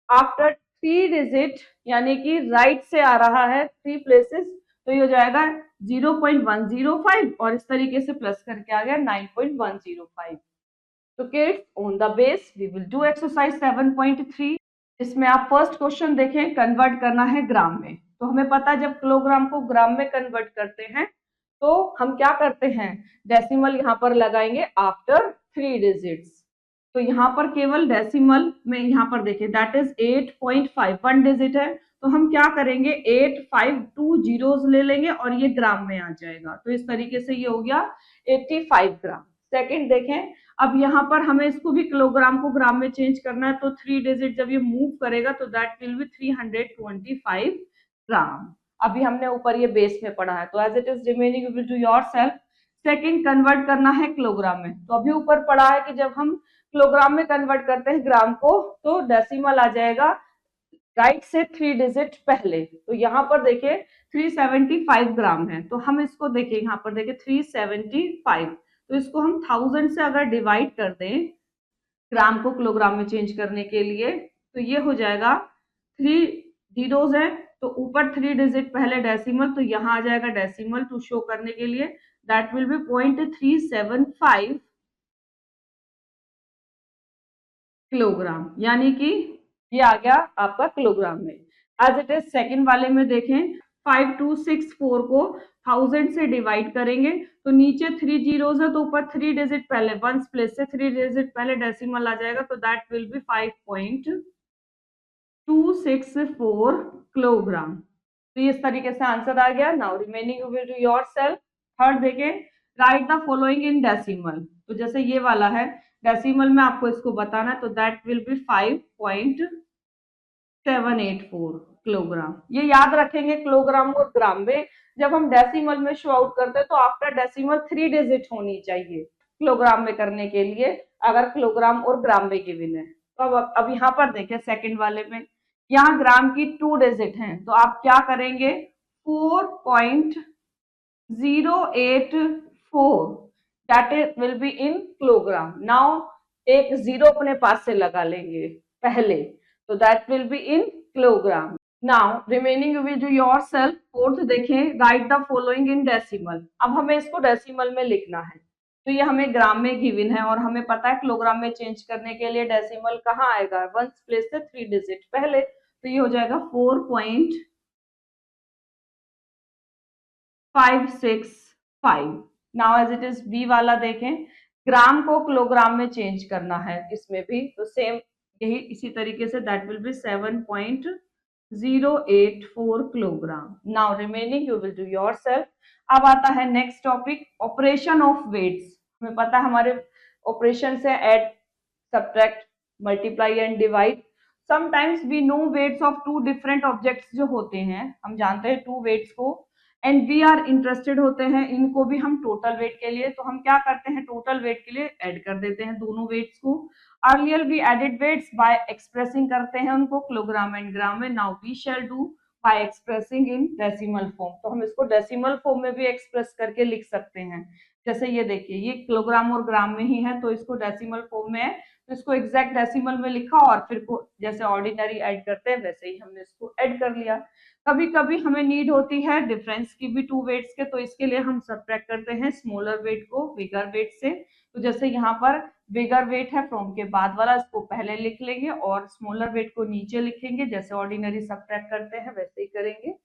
Speaker 1: आफ्टर 3 डिजिट, यानी कि राइट से आ रहा है 3 प्लेसेस तो ये हो जाएगा 0.105 और इस तरीके से प्लस करके आ गया 9.105। तो kids on the base we will do exercise 7.3। इसमें आप फर्स्ट क्वेश्चन देखें, कन्वर्ट करना है ग्राम में। तो हमें पता है जब किलोग्राम को ग्राम में कन्वर्ट करते हैं तो हम क्या करते हैं, डेसिमल यहाँ पर लगाएंगे आफ्टर 3 डिजिट्स। तो यहाँ पर केवल डेसिमल में यहाँ पर देखिए दैट इज 8.5 1 डिजिट है, तो हम क्या करेंगे 852 जीरोस ले लेंगे और ये ग्राम में आ जाएगा। तो इस तरीके से ये हो गया 85 ग्राम। सेकंड देखें, अब यहाँ पर हमें इसको भी किलोग्राम को ग्राम में चेंज करना है, तो 3 डिजिट जब ये मूव करेगा तो दैट विल बी 325 ग्राम। अभी हमने ऊपर ये बेस में पढ़ा है, तो as it is remaining you will do yourself. Second convert करना है किलोग्राम में, तो अभी ऊपर पढ़ा है कि जब हम किलोग्राम में कन्वर्ट करते हैं ग्राम को तो डेसिमल आ जाएगा राइट से 3 डिजिट पहले। तो यहाँ पर देखिए 375 ग्राम है, तो हम इसको देखिए यहाँ पर देखिए 375, तो इसको हम 1000 से अगर डिवाइड कर दें ग्राम को किलोग्राम में चेंज करने के लिए, तो ये हो जाएगा 3 जीरोस है, तो ऊपर 3 डिजिट पहले डेसिमल, तो यहाँ आ जाएगा डेसिमल टू शो करने के लिए, दैट विल बी 0.375 किलोग्राम, यानी कि ये आ गया आपका किलोग्राम में। एज इट इज सेकेंड वाले में देखें 5264 को 1000 से डिवाइड करेंगे, तो नीचे 3 जीरोस है, तो ऊपर 3 डिजिट पहले वंस प्लेस से 3 डिजिट पहले डेसिमल आ जाएगा, तो दैट विल बी 5.264 किलोग्राम। तो इस तरीके से आंसर आ गया। Now remaining you will do yourself. Third देखें, write the following in decimal, तो जैसे ये वाला है डेसिमल में आपको इसको बताना है, तो दैट विल बी 5.784 किलोग्राम। ये याद रखेंगे किलोग्राम और ग्राम में जब हम डेसिमल में शो आउट करते हैं तो आफ्टर डेसिमल 3 डिजिट होनी चाहिए किलोग्राम में करने के लिए, अगर किलोग्राम और ग्राम में गिवन है। तो अब यहाँ पर देखें सेकंड वाले में, यहाँ ग्राम की 2 डिजिट हैं, तो आप क्या करेंगे 4.084 that will be in kilogram. Now एक जीरो अपने पास से लगा लेंगे पहले, तो that will be in kilogram. Now remaining you will do yourself. Fourth देखें, write the following in decimal. अब हमें इसको डेसिमल में लिखना है, तो ये हमें ग्राम में गिवन है और हमें पता है किलोग्राम में चेंज करने के लिए डेसिमल कहाँ आएगा, वंस प्लेस से 3 डिजिट पहले, तो ये हो जाएगा 4.565। Now as it is be वाला देखें, ग्राम को किलोग्राम में चेंज करना है इसमें भी, तो सेम यही इसी तरीके से that will be 7.084 kilogram. Now remaining you will do yourself. अब आता है next topic, operation of weights. हमें पता है हमारे ऑपरेशन से add, subtract, multiply and divide. Sometimes we know weights of 2 different objects जो होते हैं, हम जानते हैं 2 वेट्स को, एंड वी आर इंटरेस्टेड होते हैं इनको भी हम टोटल वेट के लिए, तो हम क्या करते हैं टोटल वेट के लिए ऐड कर देते हैं दोनों वेट्स को। Earlier we added weights by expressing करते हैं उनको किलोग्राम एंड ग्राम में, now we shall do by expressing in decimal form. तो हम इसको डेसिमल फॉर्म में भी एक्सप्रेस करके लिख सकते हैं। जैसे ये देखिए ये किलोग्राम और ग्राम में ही है, तो इसको डेसिमल फॉर्म में है, तो इसको एग्जैक्ट डेसिमल में लिखा और फिर को जैसे ऑर्डिनरी ऐड करते हैं वैसे ही हमने इसको ऐड कर लिया। कभी कभी हमें नीड होती है डिफरेंस की भी 2 वेट्स के, तो इसके लिए हम सब्ट्रैक्ट करते हैं स्मॉलर वेट को बिगर वेट से। तो जैसे यहाँ पर बिगर वेट है फ्रॉम के बाद वाला, इसको पहले लिख लेंगे और स्मॉलर वेट को नीचे लिखेंगे, जैसे ऑर्डिनरी सब्ट्रैक्ट करते हैं वैसे ही करेंगे।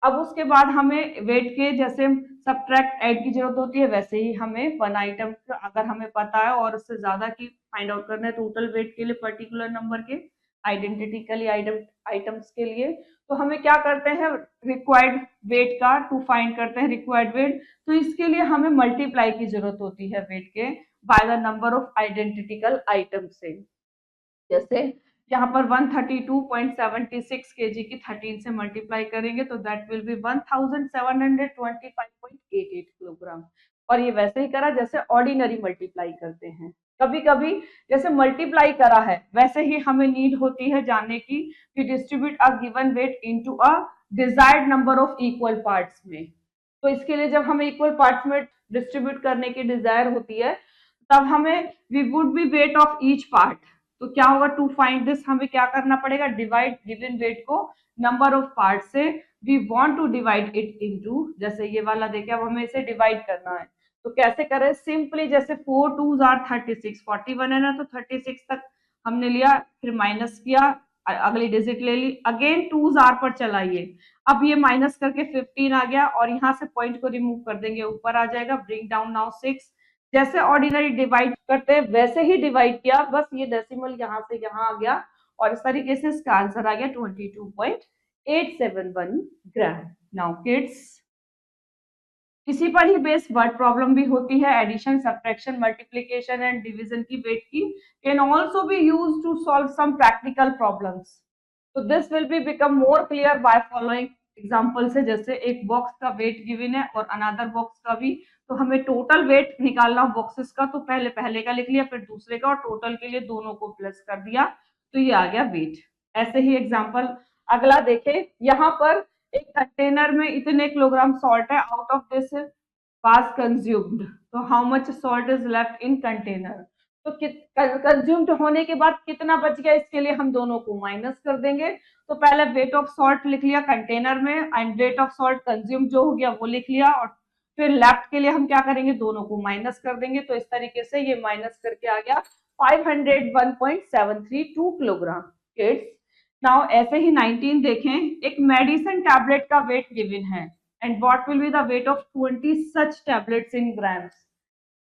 Speaker 1: अब उसके बाद हमें वेट के जैसे सब्ट्रैक्ट ऐड की जरूरत होती है, वैसे ही हमें 1 आइटम अगर हमें पता है और उससे ज्यादा की फाइंड आउट करना है टोटल वेट के लिए पर्टिकुलर नंबर के आइडेंटिटिकली आइटम्स के लिए, तो हमें क्या करते हैं रिक्वायर्ड वेट का टू फाइंड करते हैं रिक्वायर्ड वेट, तो इसके लिए हमें मल्टीप्लाई की जरूरत होती है वेट के by the number of identical item से। जैसे यहाँ पर 132.76 केजी की 13 से मल्टीप्लाई करेंगे तो दैट विल बी 1725.88 किलोग्राम। और ये वैसे ही करा जैसे ऑर्डिनरी मल्टीप्लाई करते हैं। कभी कभी जैसे मल्टीप्लाई करा है वैसे ही हमें नीड होती है जानने की कि distribute a given weight into a desired number of equal parts में। तो इसके लिए जब हमें इक्वल पार्ट्स में डिस्ट्रीब्यूट करने की डिजायर होती है तब हमें we would be weight of each part, तो क्या होगा टू फाइंड दिस हमें क्या करना पड़ेगा डिवाइड गिवन वेट को नंबर ऑफ पार्ट से, we want to divide it into, जैसे ये वाला देखिए अब हमें इसे डिवाइड करना है तो कैसे करें सिंपली, जैसे 4 2s आर 36, 41 है ना, तो 36 तक हमने लिया फिर माइनस किया अगली डिजिट ले ली, अगेन 2s आर पर चलाइए, अब ये माइनस करके 15 आ गया और यहाँ से पॉइंट को रिमूव कर देंगे ऊपर आ जाएगा, ब्रिंग डाउन नाउ 6 जैसे ऑर्डिनरी डिवाइड करते हैं वैसे ही डिवाइड किया, बस ये डेसिमल यहाँ से यहाँ आ गया और इस तरीके से इसका आंसर आ गया 22.871 ग्राम। नाउ किड्स, इसी पर ही बेस्ड वर्ड प्रॉब्लम भी होती है, addition, subtraction, multiplication and division की वेट की can also be used to solve some practical problems. तो this will be become more clear by following example से। जैसे एक बॉक्स का वेट गिवन है और अनदर बॉक्स का भी, तो हमें टोटल वेट निकालना बॉक्सेस का, तो पहले पहले का लिख लिया, फिर दूसरे का, और टोटल के लिए दोनों को प्लस कर दिया, तो ये आ गया वेट। ऐसे ही एग्जांपल अगला देखें, यहाँ पर एक कंटेनर में इतने किलोग्राम सॉल्ट है, out of this was consumed, तो how much salt is left in container, तो कंज्यूम्ड होने के बाद कितना बच गया, इसके लिए हम दोनों को माइनस कर देंगे। तो पहले वेट ऑफ सॉल्ट लिख लिया कंटेनर में and weight of salt consume जो हो गया वो लिख लिया, और फिर लेफ्ट के लिए हम क्या करेंगे, दोनों को माइनस कर देंगे। तो इस तरीके से ये माइनस करके आ गया 501.732 किलोग्राम। किड्स, नाउ ऐसे ही 19 देखें, एक मेडिसिन टैबलेट का वेट गिवन है and what will be the weight of 20 such tablets in grams।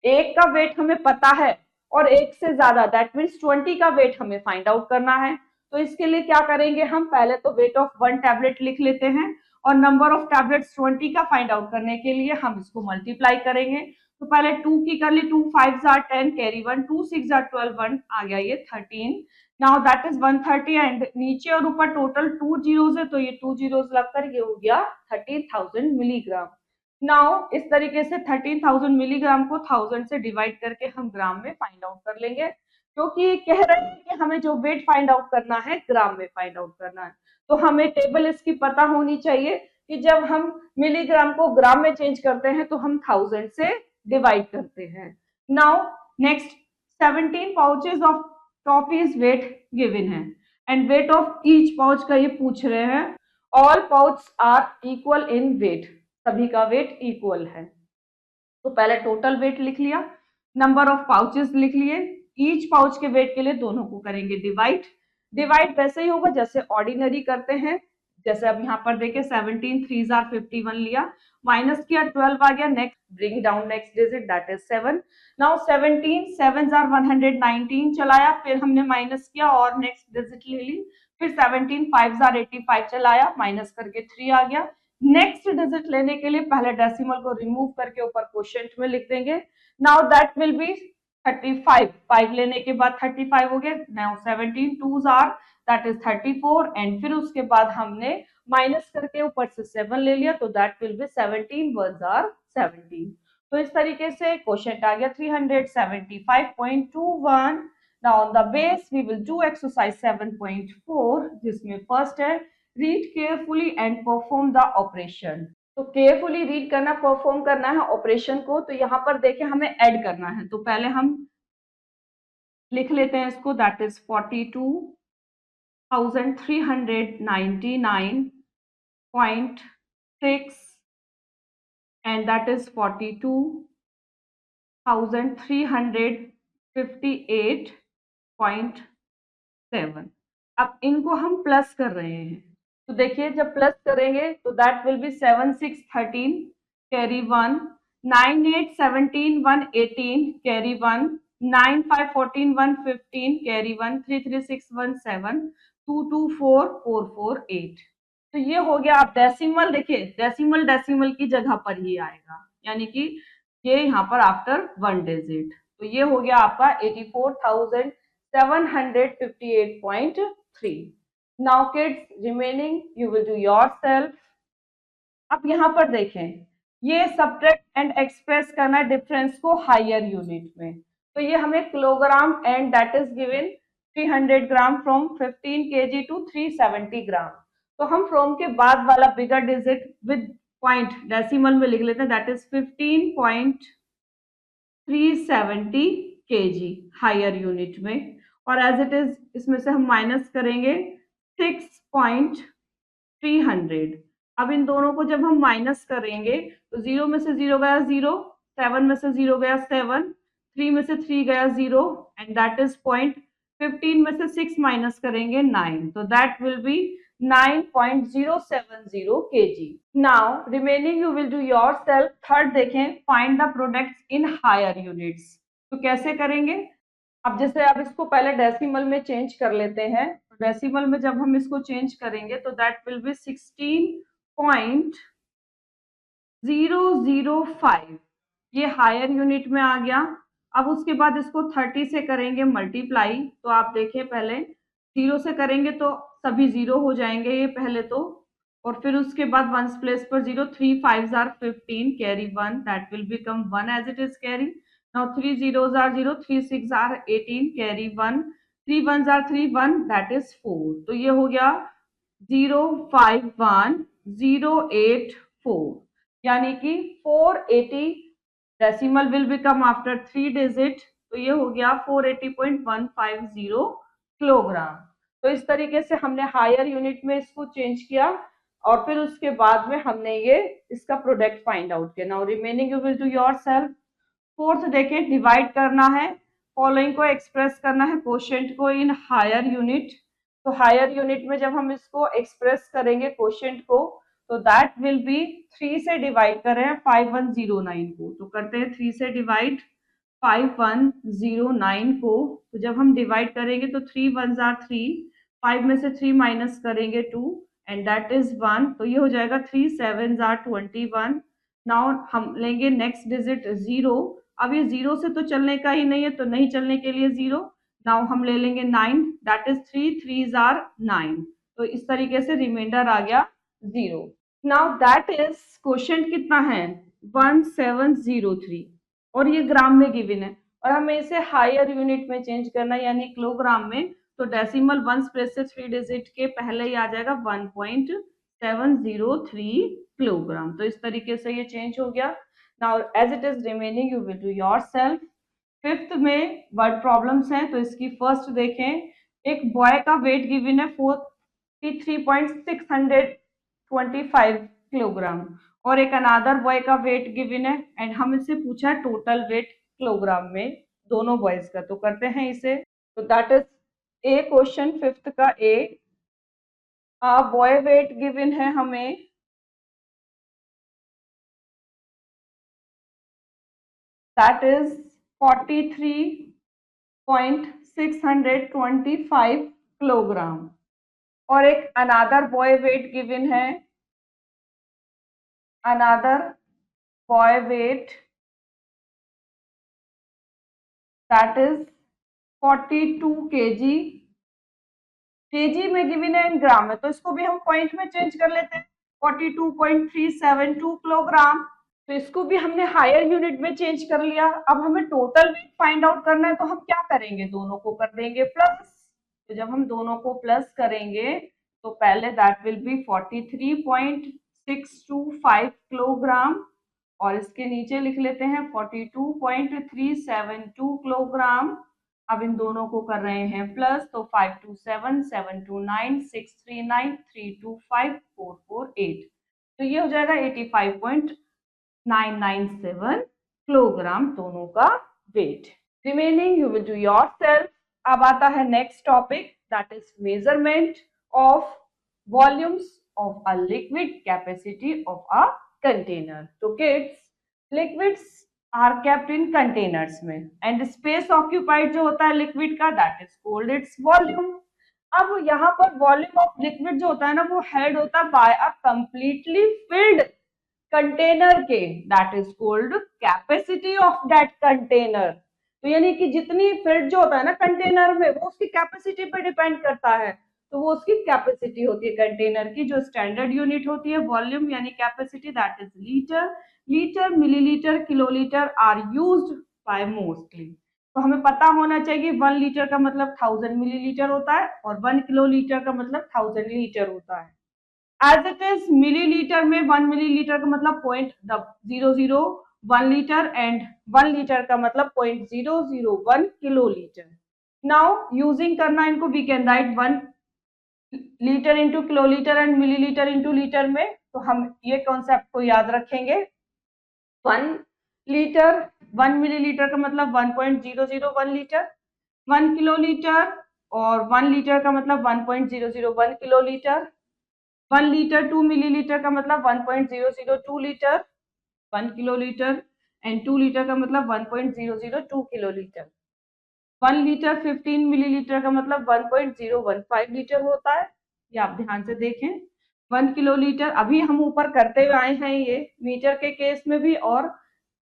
Speaker 1: एक का वेट हमें पता है और एक से ज्यादा, दैट मीन्स 20 का वेट हमें फाइंड आउट करना है। तो इसके लिए क्या करेंगे, हम पहले तो वेट ऑफ वन टैबलेट लिख लेते हैं और नंबर ऑफ टैबलेट्स 20 का फाइंड आउट करने के लिए हम इसको मल्टीप्लाई करेंगे। तो पहले 2 की कर ली, 2 5 जार 10 कैरी 1, 2 6 जार 12 1 आ गया ये 13। नाउ दैट इज 130 एंड नीचे और ऊपर टोटल 2 जीरोस है, तो ये 2 जीरोस लगकर ये हो गया 13,000 मिलीग्राम। नाउ इस तरीके से 13,000 मिलीग्राम को 1000 से डिवाइड करके हम ग्राम में फाइंड आउट कर लेंगे, क्योंकि ये कह रहे हैं कि हमें जो वेट फाइंड आउट करना है ग्राम में फाइंड आउट करना है। तो हमें टेबल इसकी पता होनी चाहिए कि जब हम मिलीग्राम को ग्राम में चेंज करते हैं तो हम 1000 से डिवाइड करते हैं। Now next, 17 pouches of toffees weight given है and weight of each pouch का ये पूछ रहे हैं। All pouch are equal in weight, सभी का वेट इक्वल है। तो पहले टोटल वेट लिख लिया, नंबर ऑफ पाउचेस लिख लिए, ईच पाउच के वेट के लिए दोनों को करेंगे डिवाइड। डिवाइड वैसे ही होगा जैसे ऑर्डिनरी करते हैं। जैसे अब यहाँ पर देखे 17 3 जार 51 लिया, माइनस किया 12 आ गया, next bring down next digit that is 7। Now 17 7 jar 119 चलाया, फिर हमने माइनस किया और नेक्स्ट डिजिट ले ली, फिर 17 5 जार 85 चलाया, माइनस करके 3 आ गया। नेक्स्ट डिजिट लेने के लिए पहले डेसिमल को रिमूव करके ऊपर क्वोशिएंट में लिख देंगे। नाउ दैट विल बी 35, 5 लेने के बाद 35 हो गया। Now 17 2s are that is 34 and फिर उसके बाद हमने माइनस करके ऊपर से 7 ले लिया, तो that will B 17 1s are 17। तो इस तरीके से क्वोशिएंट आ गया 375.21। Now on the base we will do exercise 7.4, जिसमें फर्स्ट है read carefully and perform the operation. तो केयरफुली रीड करना, परफॉर्म करना है ऑपरेशन को। तो यहाँ पर देखें हमें ऐड करना है, तो पहले हम लिख लेते हैं इसको, that is 42,399.6 and that is 42,358.7। अब इनको हम प्लस कर रहे हैं, तो देखिए जब प्लस करेंगे तो that will B 7 6 13 carry 1, 9 8 17 1 18 carry 1, 9 5 14 1 15 carry 1, 3 3 6 1 7 2 2 4 4 4 8। तो ये हो गया। आप डेसिमल देखिए, डेसिमल डेसिमल की जगह पर ही आएगा, यानी कि ये यहाँ पर आफ्टर 1 डिजिट। तो ये हो गया आपका 84,758.3। Now kids remaining you will do yourself. अब यहाँ पर देखें, ये सब्ट्रैक्ट एंड एक्सप्रेस करना डिफरेंस को हायर यूनिट में। तो ये हमें kilogram and that is given 300 gram from 15 kg to 370 gram. तो हम फ्रॉम के बाद वाला bigger digit with point decimal में लिख लेते हैं, that is 15.370 kg higher unit में। और एज इट इज इसमें से हम माइनस करेंगे 6.300। अब इन दोनों को जब हम माइनस करेंगे तो 0 में से 0 गया 0, 7 में से 0 गया 7, 3 में से 3 गया 0 एंड दैट इज पॉइंट। 15 में से 6 माइनस करेंगे 9, तो that will B 9.070 kg. Now remaining you will do yourself. Third देखें, find the products in higher units. तो कैसे करेंगे? अब जैसे आप इसको पहले डेसिमल में चेंज कर लेते हैं. डेसिमल में जब हम इसको चेंज करेंगे तो दैट विल बी 16.005. ये हायर यूनिट में आ गया. अब उसके बाद इसको 30 से करेंगे मल्टीप्लाई. तो आप देखिए पहले 0 से करेंगे तो सभी 0 हो जाएंगे ये पहले तो, और फिर उसके बाद वंस प्लेस पर 0. 3 5s are 15, carry 1, that will become 1 as it is carry. Now 3 zeros are 0, 3 6 are 18, carry 1, 3 1s are 3, 1, that is 4. तो ये हो गया 051084, यानी कि 480. Decimal will become after 3 digit, तो ये हो गया 480.150 किलोग्राम. तो इस तरीके से हमने हायर यूनिट में इसको चेंज किया और फिर उसके बाद में हमने ये इसका प्रोडक्ट फाइंड आउट किया. Now remaining you will do yourself. Fourth देखिए, डिवाइड करना है, फॉलोइंग को एक्सप्रेस करना है, क्वोशिएंट को इन हायर यूनिट. तो हायर यूनिट में जब हम इसको एक्सप्रेस करेंगे क्वोशिएंट को, तो दैट विल बी 3 से डिवाइड कर रहे हैं 5109 को. तो करते हैं 3 से डिवाइड 5109 को. तो जब हम डिवाइड करेंगे तो 3 1s are 3, 5 में से 3 माइनस करेंगे 2 एंड दैट इज 1. तो ये हो जाएगा 3 7s are 21. नाउ हम लेंगे नेक्स्ट डिजिट 0. अब ये 0 से तो चलने का ही नहीं है, तो नहीं चलने के लिए 0. नाउ हम ले लेंगे 9, दैट इज 3 3s are 9. तो इस तरीके से रिमाइंडर आ गया 0. नाउ दैट इज क्वोशिएंट कितना है 1703 और ये ग्राम में गिवन है और हमें इसे हायर यूनिट में चेंज करना है यानी किलोग्राम में. तो डेसिमल वंस प्लेस से 3 डिजिट के पहले ही आ जाएगा 1.703 किलोग्राम. तो इस तरीके से ये चेंज हो गया. Now as it is remaining you will do yourself. Fifth में वर्ड प्रॉब्लम्स हैं, तो इसकी फर्स्ट देखें. एक बॉय का वेट गिवन है 43.625 किलोग्राम और एक अनादर बॉय का वेट गिवन है एंड हम इससे पूछा है टोटल वेट किलोग्राम में दोनों बॉयज का. तो करते हैं इसे. तो that is a question fifth का ए. बॉय वेट गिवन है हमें दैट इज 43.625 किलोग्राम और एक अनादर बॉय वेट गिवन है, another boy weight that is 42 kg. KG में गिवन है इन ग्राम में, तो इसको भी हम पॉइंट में चेंज कर लेते हैं 42.372 किलोग्राम. तो इसको भी हमने हायर यूनिट में चेंज कर लिया. अब हमें टोटल वेट फाइंड आउट करना है, तो हम क्या करेंगे, दोनों को कर देंगे प्लस. तो जब हम दोनों को प्लस करेंगे तो पहले दैट विल बी 43.625 किलोग्राम और इसके नीचे लिख लेते हैं 42.372 किलोग्राम. अब इन दोनों को कर रहे हैं प्लस, तो 527 729 639 325 448. तो ये हो जाएगा 85.997 किलोग्राम दोनों का weight. Remaining you will do yourself. अब आता है next topic that is measurement of volumes of a liquid capacity of a container. तो kids, liquids are kept in containers में एंड स्पेस ऑक्यूपाइड जो होता है लिक्विड का that is called its volume. अब यहाँ पर वॉल्यूम ऑफ लिक्विड जो होता है ना, वो हेड होता है by a completely filled container के, that is called capacity of that container. तो यानी कि जितनी फिल्ड जो होता है ना कंटेनर में, वो उसकी कैपेसिटी पे डिपेंड करता है. तो वो उसकी कैपेसिटी होती है कंटेनर की. जो स्टैंडर्ड यूनिट होती है वॉल्यूम यानी capacity that is litre. Litre, millilitre, kilolitre are used by mostly. तो हमें पता होना चाहिए 1 लीटर का मतलब 1000 मिलीलीटर होता है और 1 किलोलीटर का मतलब 1000 लीटर होता है. एज इट इज मिलीलीटर में 1 मिलीलीटर का मतलब 0.001 लीटर एंड 1 लीटर का मतलब 0.001 किलोलीटर. नाउ यूजिंग करना इनको, we can write 1 litre into kilolitre and millilitre into litre में. तो हम ये कॉन्सेप्ट को याद रखेंगे. 1 लीटर 1 मिलीलीटर का मतलब 1.001 लीटर, 1 किलोलीटर और 1 लीटर का मतलब 1.001 किलोलीटर. 1 लीटर 2 मिलीलीटर का मतलब 1.002 लीटर 1 किलोलीटर, एंड 2 लीटर का मतलब 1.002 किलोलीटर। 1 लीटर 15 मिलीलीटर का मतलब 1.015 लीटर होता है। ये आप ध्यान से देखें। 1 किलोलीटर अभी हम ऊपर करते हुए आए हैं, ये मीटर के केस में भी और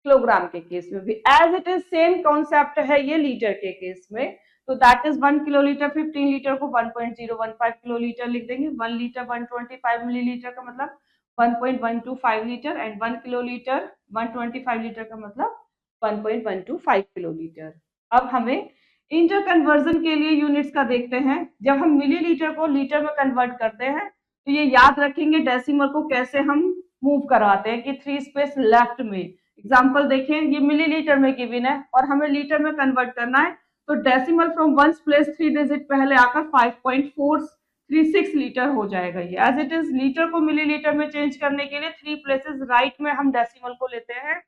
Speaker 1: किलोग्राम के केस में भी, as it is same concept है ये लीटर के केस में। तो दैट इज 1 किलोलीटर। 15 लीटर को 1.015 किलोलीटर लिख देंगे। 1 लीटर 125 मिलीलीटर का मतलब 1.125 लीटर, एंड 1 किलोलीटर 125 लीटर का मतलब 1.125 किलोलीटर। अब हमें इंटर कन्वर्जन के लिए यूनिट्स का देखते हैं। जब हम मिलीलीटर को लीटर में कन्वर्ट करते हैं तो ये याद रखेंगे डेसिमल को कैसे हम मूव करवाते हैं कि 3 स्पेस लेफ्ट में। एग्जाम्पल देखें, ये मिलीलीटर में गिवन है और हमें लीटर में कन्वर्ट करना है, तो डेसिमल फ्रॉम 1 प्लेस 3 डिजिट पहले आकर 5.436 लीटर हो जाएगा। ये एज इट इज लीटर को मिलीलीटर में चेंज करने के लिए 3 प्लेसेस राइट में हम डेसिमल को लेते हैं,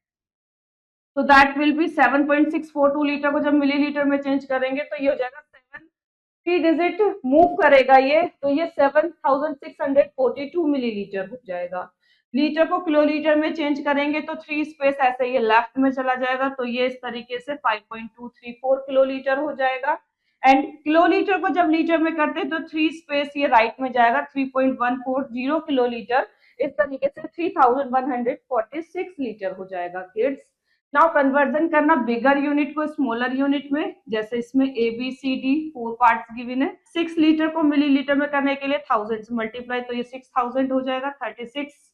Speaker 1: तो दैट विल बी 7.642 लीटर को जब मिलीलीटर में चेंज करेंगे तो ये हो जाएगा 7, 3 डिजिट मूव करेगा ये, तो ये 7642 मिलीलीटर हो जाएगा। लीटर को किलोलीटर में चेंज करेंगे तो 3 स्पेस ऐसे ये लेफ्ट में चला जाएगा, तो ये इस तरीके से 5.234 किलोलीटर हो जाएगा। एंड किलोलीटर को जब लीटर में करते हैं तो 3 स्पेस ये राइट में जाएगा, 3.140 किलोलीटर। इस तरीके से 3146 लीटर हो जाएगा किड्स। नाउ कन्वर्जन करना बिगर यूनिट को स्मॉलर यूनिट में, जैसे इसमें A B C D 4 parts given है। 6 लीटर को मिलीलीटर में करने के लिए 1000 से मल्टीप्लाई, तो ये 6000 हो जाएगा। 36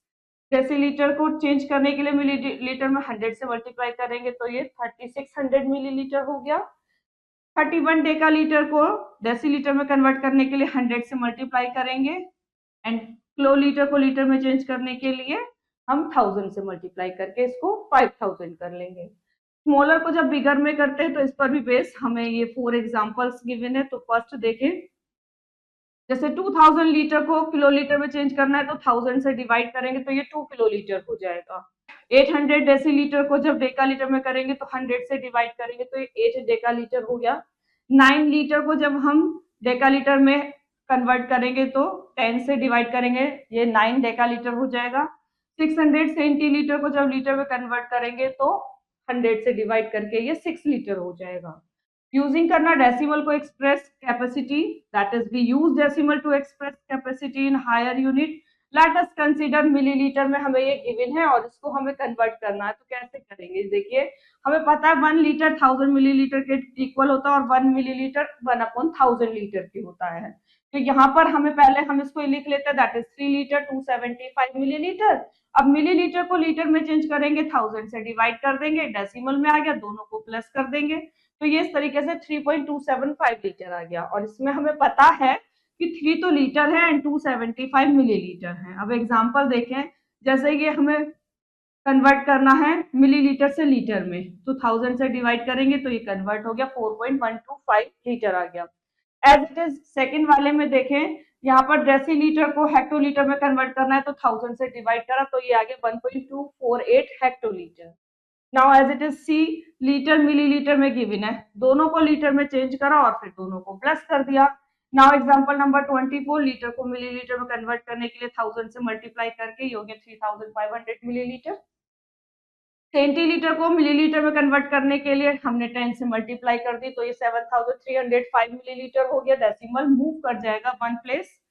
Speaker 1: डेसीलीटर को चेंज करने के लिए मिलीलीटर में 100 से मल्टीप्लाई करेंगे तो ये 3600 मिलीलीटर हो गया। 31 डेकालीटर को डेसीलीटर में कन्वर्ट करने के लिए 100 से मल्टीप्लाई करेंगे, एंड किलोलीटर को लीटर में चेंज करने के लिए हम 1000 से मल्टीप्लाई करके इसको 5000 कर लेंगे। स्मॉलर को जब बिगर में करते हैं तो इस पर भी बेस हमें ये 4 एग्जांपल्स गिवन है। तो फर्स्ट देखें, जैसे 2000 लीटर को किलोलीटर में चेंज करना है तो 1000 से डिवाइड करेंगे तो ये 2 किलोलीटर हो जाएगा। 800 डेसीलीटर को जब डेकालीटर में करेंगे तो 100 से डिवाइड करेंगे तो ये 8 डेकालीटर हो गया। 9 लीटर को जब हम डेकालीटर में कन्वर्ट करेंगे तो 10 से डिवाइड करेंगे, ये 9 डेकालीटर हो जाएगा। 600 सेंटीलीटर को जब लीटर में कन्वर्ट करेंगे तो 100 से डिवाइड करके ये 6 लीटर हो जाएगा। यूजिंग करना डेसिमल को express capacity, that is we use decimal to express capacity in higher unit. Let us consider millilitre में हमें ये गिवन है और इसको हमें कन्वर्ट करना है, तो कैसे करेंगे देखिए। हमें पता है 1 लीटर 1000 मिलीलीटर के इक्वल होता है और 1 मिलीलीटर 1/1000 लीटर की होता है। तो यहाँ पर हमें पहले हम इसको लिख लेते हैं, दैट इज 3 लीटर 275 मिलीलीटर। अब मिलीलीटर को लीटर में चेंज करेंगे, 1000 से डिवाइड कर देंगे, डेसिमल में आ गया, दोनों को प्लस कर देंगे, तो ये इस तरीके से 3.275 लीटर आ गया। और इसमें हमें पता है कि 3 तो लीटर है एंड 275 मिलीलीटर है। अब एग्जांपल देखें, जैसे ये हमें कन्वर्ट करना है मिलीलीटर से लीटर में, तो 1000 से डिवाइड करेंगे तो ये कन्वर्ट हो गया, 4.125 लीटर आ गया। एज इट इज सेकेंड वाले में देखें, यहाँ पर डेसीलीटर को हेक्टोलीटर में कन्वर्ट करना है तो 1000 से डिवाइड करा तो ये आ गया 1.248 hectolitre. Now as it is see, litre millilitre में गिवन है, दोनों को लीटर में चेंज करा और फिर दोनों को प्लस कर दिया। नाउ एग्जांपल नंबर 24, लीटर को मिलीलीटर में कन्वर्ट करने के लिए 1000 से मल्टीप्लाई करके ये हो गया 3500 मिलीलीटर। सेंटीलीटर को मिलीलीटर में कन्वर्ट करने के लिए हमने 10 से मल्टीप्लाई कर दी तो ये 7305 मिलीलीटर हो गया। डेसिमल मूव कर जाएगा 1 प्लेस,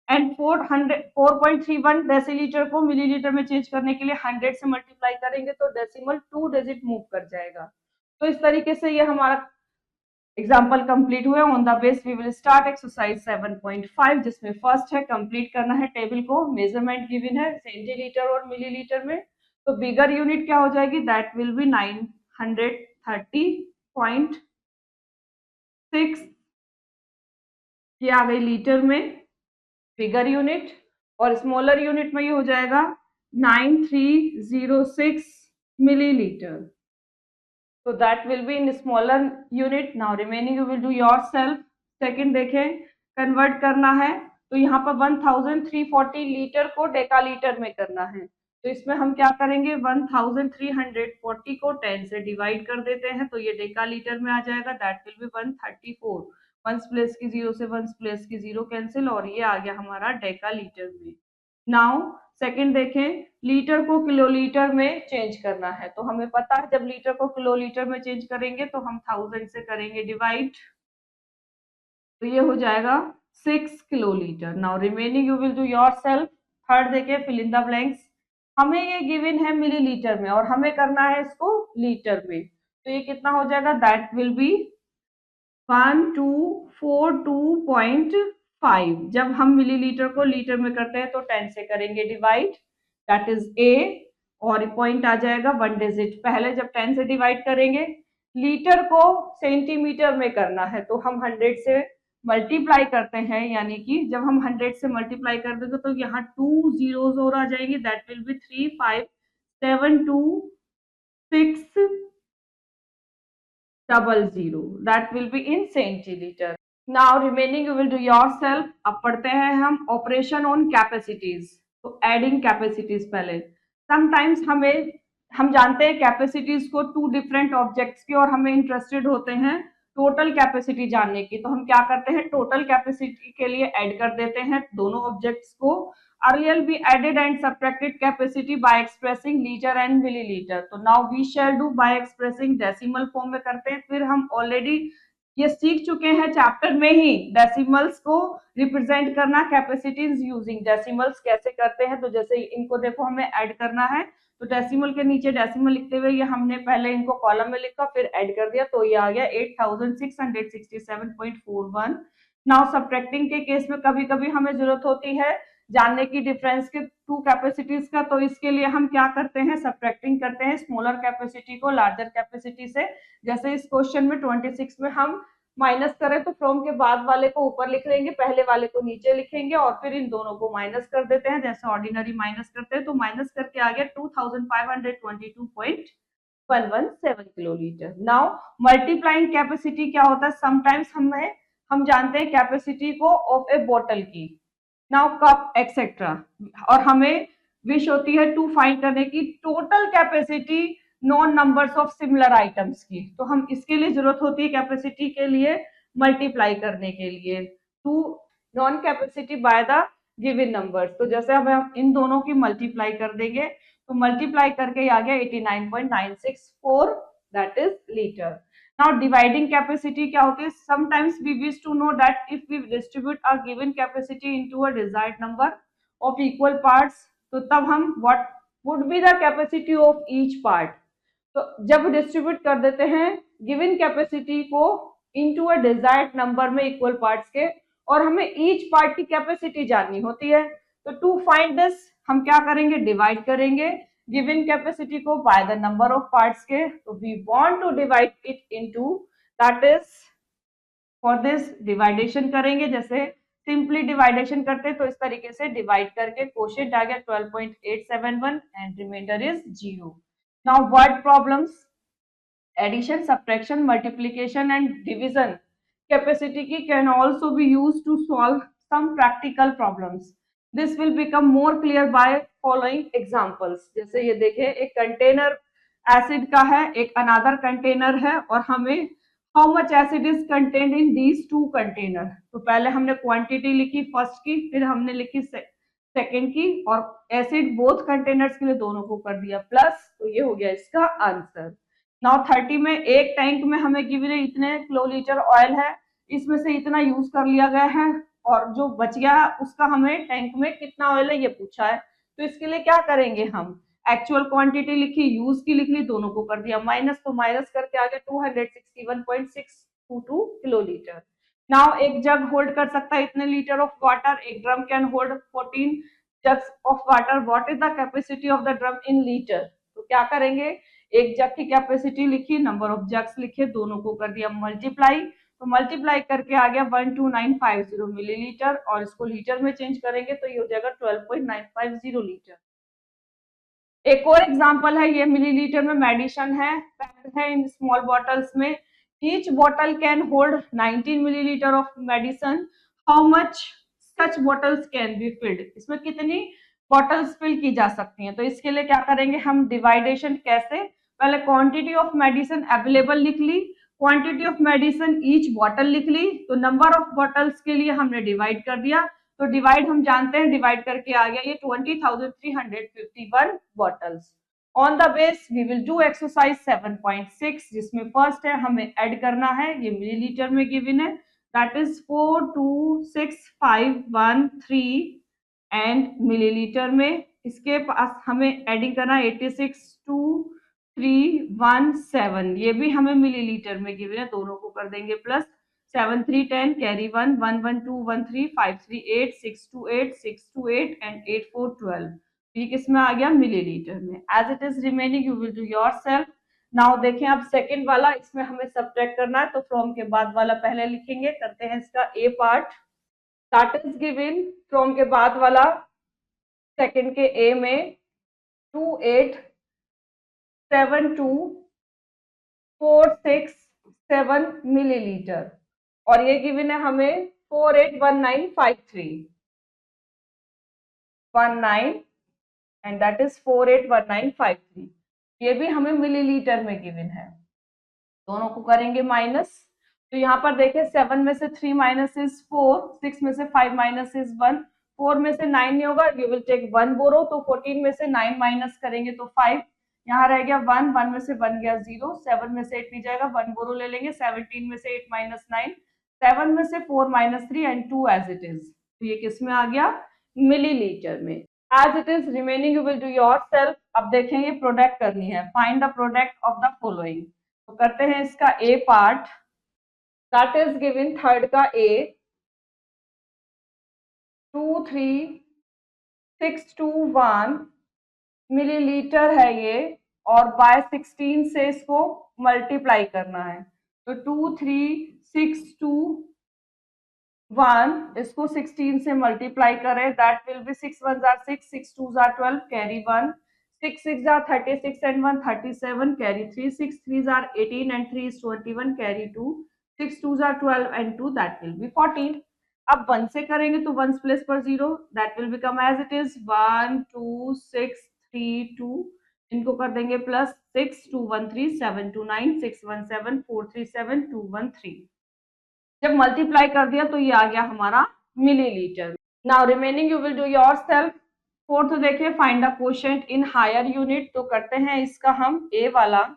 Speaker 1: एंड 431 डेसीलीटर को मिलीलीटर में चेंज करने के लिए 100 से मल्टीप्लाई करेंगे तो डेसिमल 2 डिजिट मूव कर जाएगा। तो इस तरीके से ये हमारा एग्जाम्पल कंप्लीट हुए। On the base we will start exercise 7.5, जिसमें फर्स्ट है कंप्लीट करना है टेबल को। मेजरमेंट गिवन है सेंटीलीटर और मिलीलीटर में, तो बिगर यूनिट क्या हो जाएगी, दैट विल बी 930.6, ये आ गई लीटर में बिगर यूनिट, और स्मॉलर यूनिट में ये हो जाएगा 9306 millilitre. So that will be in smaller unit. Now remaining you will do yourself. Second देखें, कन्वर्ट करना है तो यहाँ पर 1340 लीटर को डेकालीटर में करना है, तो इसमें हम क्या करेंगे, 1340 को 10 से डिवाइड कर देते हैं तो ये डेकालीटर में आ जाएगा, that will B 134। Ones place की जीरो से वंस प्लेस की जीरो कैंसिल और ये आ गया हमारा डेकालीटर में। नाउ सेकंड देखें, लीटर को किलोलीटर में चेंज करना है, तो हमें पता है जब लीटर को किलोलीटर में चेंज करेंगे तो हम 1000 से करेंगे डिवाइड, तो ये हो जाएगा 6 kilolitre. Now remaining you will do yourself. Third देखे, फिल इन द ब्लैंक्स। हमें ये गिवन है मिलीलीटर में और हमें करना है इसको लीटर में, तो ये कितना हो जाएगा, दैट विल बी 1242.5। जब हम मिलीलीटर को लीटर में करते हैं तो 10 से करेंगे डिवाइड, दैट इज ए, और पॉइंट आ जाएगा 1 डिजिट पहले जब 10 से डिवाइड करेंगे। लीटर को सेंटीमीटर में करना है तो हम 100 से मल्टीप्लाई करते हैं, यानी कि जब हम 100 से मल्टीप्लाई कर देंगे तो यहाँ 2 zeros और आ जाएंगे, that will B 3572600, that will be in centiliter. Now remaining you will do yourself. अब पढ़ते हैं हम ऑपरेशन ऑन कैपेसिटीज, तो एडिंग कैपेसिटीज पहले। समटाइम्स हम जानते हैं कैपेसिटीज को टू डिफरेंट ऑब्जेक्ट्स की, और हमें इंटरेस्टेड होते हैं टोटल कैपेसिटी जानने की, तो हम क्या करते हैं टोटल कैपेसिटी के लिए ऐड कर देते हैं दोनों ऑब्जेक्ट्स को। Earlier we added and subtracted capacity by expressing liter and milliliter. तो now we shall do by expressing decimal form में करते हैं। फिर हम ऑलरेडी ये सीख चुके हैं चैप्टर में ही डेसिमल्स को रिप्रेजेंट करना, कैपेसिटीज यूजिंग डेसिमल्स कैसे करते हैं। तो जैसे इनको देखो हमें ऐड करना है, तो डेसिमल के नीचे डेसिमल लिखते हुए ये हमने पहले इनको कॉलम में लिखा फिर ऐड कर दिया, तो ये आ गया 8667.41। नाउ सब्ट्रैक्टिंग के केस में कभी कभी हमें जरूरत होती है जानने की डिफरेंस के टू कैपेसिटीज का, तो इसके लिए हम क्या करते हैं सब्ट्रैक्टिंग करते हैं स्मॉलर कैपेसिटी को लार्जर कैपेसिटी से। जैसे इस क्वेश्चन में 26 में हम माइनस करें तो फ्रॉम के बाद वाले को ऊपर लिख लेंगे, पहले वाले को नीचे लिखेंगे और फिर इन दोनों को माइनस कर देते हैं जैसे ऑर्डिनरी माइनस करते हैं, तो माइनस करके आ गया 2522.117 किलोलीटर। नाउ मल्टीप्लाइंग कैपेसिटी क्या होता है, समटाइम्स हम जानते हैं कैपेसिटी को ऑफ ए बोतल की, नाउ कप एक्सेट्रा, और हमें विश होती है टू फाइंड करने की total capacity non numbers of similar items की, तो हम इसके लिए जरूरत होती है कैपेसिटी के लिए मल्टीप्लाई करने के लिए to non capacity by the given numbers. तो जैसे हम इन दोनों की मल्टीप्लाई कर देंगे तो मल्टीप्लाई करके आ गया 89.964, that is litre. Now dividing capacity क्या होती है, sometimes we wish to know that if we distribute a given capacity into a desired number of equal parts, तो तब हम what would be the capacity of each part। तो जब distribute कर देते हैं गिवन कैपेसिटी को इनटू अ डिजायर्ड नंबर में इक्वल पार्ट्स के, और हमें ईच पार्ट की कैपेसिटी जाननी होती है, तो टू फाइंड दिस हम क्या करेंगे डिवाइड करेंगे गिवन कैपेसिटी को by the number of parts के, तो we want to divide it into, that is for this division करेंगे, जैसे सिंपली डिवाइडेशन करते तो इस तरीके से डिवाइड करके क्वोशिएंट आ गया 12.871 and remainder is 0। Now word problems, addition subtraction multiplication and division capacity की can also be used to solve some practical problems. This will become more clear by following examples. जैसे ये देखिए एक container acid का है, एक another container है, और हमें how much acid is contained in these two container, तो पहले हमने क्वांटिटी लिखी फर्स्ट की, फिर हमने लिखी सेकेंड की, और एसिड बोथ कंटेनर्स के लिए दोनों को कर दिया प्लस, तो ये हो गया इसका आंसर। नाउ 30 में एक टैंक में हमें गिवन इतने किलोलीटर ऑयल है, इसमें से इतना यूज कर लिया गया है, और जो बच गया उसका हमें टैंक में कितना ऑयल है ये पूछा है, तो इसके लिए क्या करेंगे हम एक्चुअल क्वांटिटी लिखी यूज की लिख ली, दोनों को कर दिया माइनस, तो माइनस करके आ गया 261.622 किलोलीटर। नाउ एक जग होल्ड कर सकता है इतने लीटर ऑफ वाटर, एक drum can hold 14 jugs of water, what is the capacity of the drum in liter। तो क्या करेंगे एक जग की कैपेसिटी लिखी, नंबर ऑफ जग्स लिखे, दोनों को कर दिया मल्टीप्लाई, तो मल्टीप्लाई करके आ गया 12950 मिलीलीटर, और इसको लीटर में चेंज करेंगे तो ये हो जाएगा 12.950 लीटर। एक और एग्जांपल है, ये मिलीलीटर में मेडिसिन है, पैक्ड है इन स्मॉल बॉटल्स में, each bottle can hold 19 millilitre of medicine, how much such bottles can be filled, इसमें कितनी बॉटल्स फिल की जा सकती हैं। तो इसके लिए क्या करेंगे हम डिवाइडेशन, कैसे पहले क्वांटिटी ऑफ मेडिसिन अवेलेबल लिख ली, quantity of medicine each bottle लिख ली, तो नंबर ऑफ बॉटल्स के लिए हमने डिवाइड कर दिया, तो डिवाइड हम जानते हैं, डिवाइड करके आ गया ये 20,351 bottles. On the base we will do exercise 7.6, जिसमें फर्स्ट है हमें ऐड करना है, ये मिलीलीटर में गिवन है, दैट इज 426,513 एंड मिलीलीटर में। इसके पास हमें एडिंग करना है 86,2317, ये भी हमें मिलीलीटर में गिवन है, दोनों को कर देंगे प्लस। 7,310 कैरी 1, 11213 538 628 628 एंड 8412, ये किस में आ गया, मिलीलीटर में। As it is remaining you will do yourself. Now देखें अब सेकंड वाला, इसमें हमें सब्ट्रैक्ट करना है, तो फ्रॉम के बाद वाला पहले लिखेंगे। करते हैं इसका A part, that is given from के बाद वाला सेकंड के ए में 287246 मिलीलीटर, और ये गिवन है हमें 481953 एंड दैट इज 481953, ये भी हमें मिलीलीटर में गिवन है। दोनों को करेंगे माइनस, तो यहाँ पर देखें 7 में से 3 माइनस इज 4, 6 में से 5 माइनस इज 1, 4 में से 9 नहीं होगा, यू विल टेक 1 बोरो, तो 14 में से 9 माइनस करेंगे तो 5, यहाँ रह गया 1, 1 में से 1 गया 0, 7 में से 8 नहीं जाएगा, 1 बोरो ले लेंगे, 17 में से 8 माइनस 9, 7 में से 4 minus 3 and 2 as it is, तो ये किस में आ गया, मिलीलीटर में। As it is remaining you will do yourself. अब देखें ये प्रोडक्ट करनी है, find the product of the following, तो करते हैं इसका A part, that is given third का ए 23621 मिलीलीटर है ये, और बाय 16 से इसको मल्टीप्लाई करना है, तो 23621 इसको 16 से मल्टीप्लाई करें, that will B 6 1 6 6 2 12 carry 1, 6 6 36 and 1 37 carry 3, 6 3 18 and 3 is 21 carry 2, 6 2 12 and 2 that will be 14। अब 1 से करेंगे तो 1 प्लेस पर 0, that will become as it is 1 2 6 3 2, इनको कर देंगे प्लस 6 2 1 3 7 2 9 6 1 7 4 3 7 2 1 3, जब मल्टीप्लाई कर दिया तो ये आ गया हमारा millilitre. Now remaining you will do yourself. Fourth देखिए, find the quotient in higher unit, तो करते हैं इसका हम ए वाला,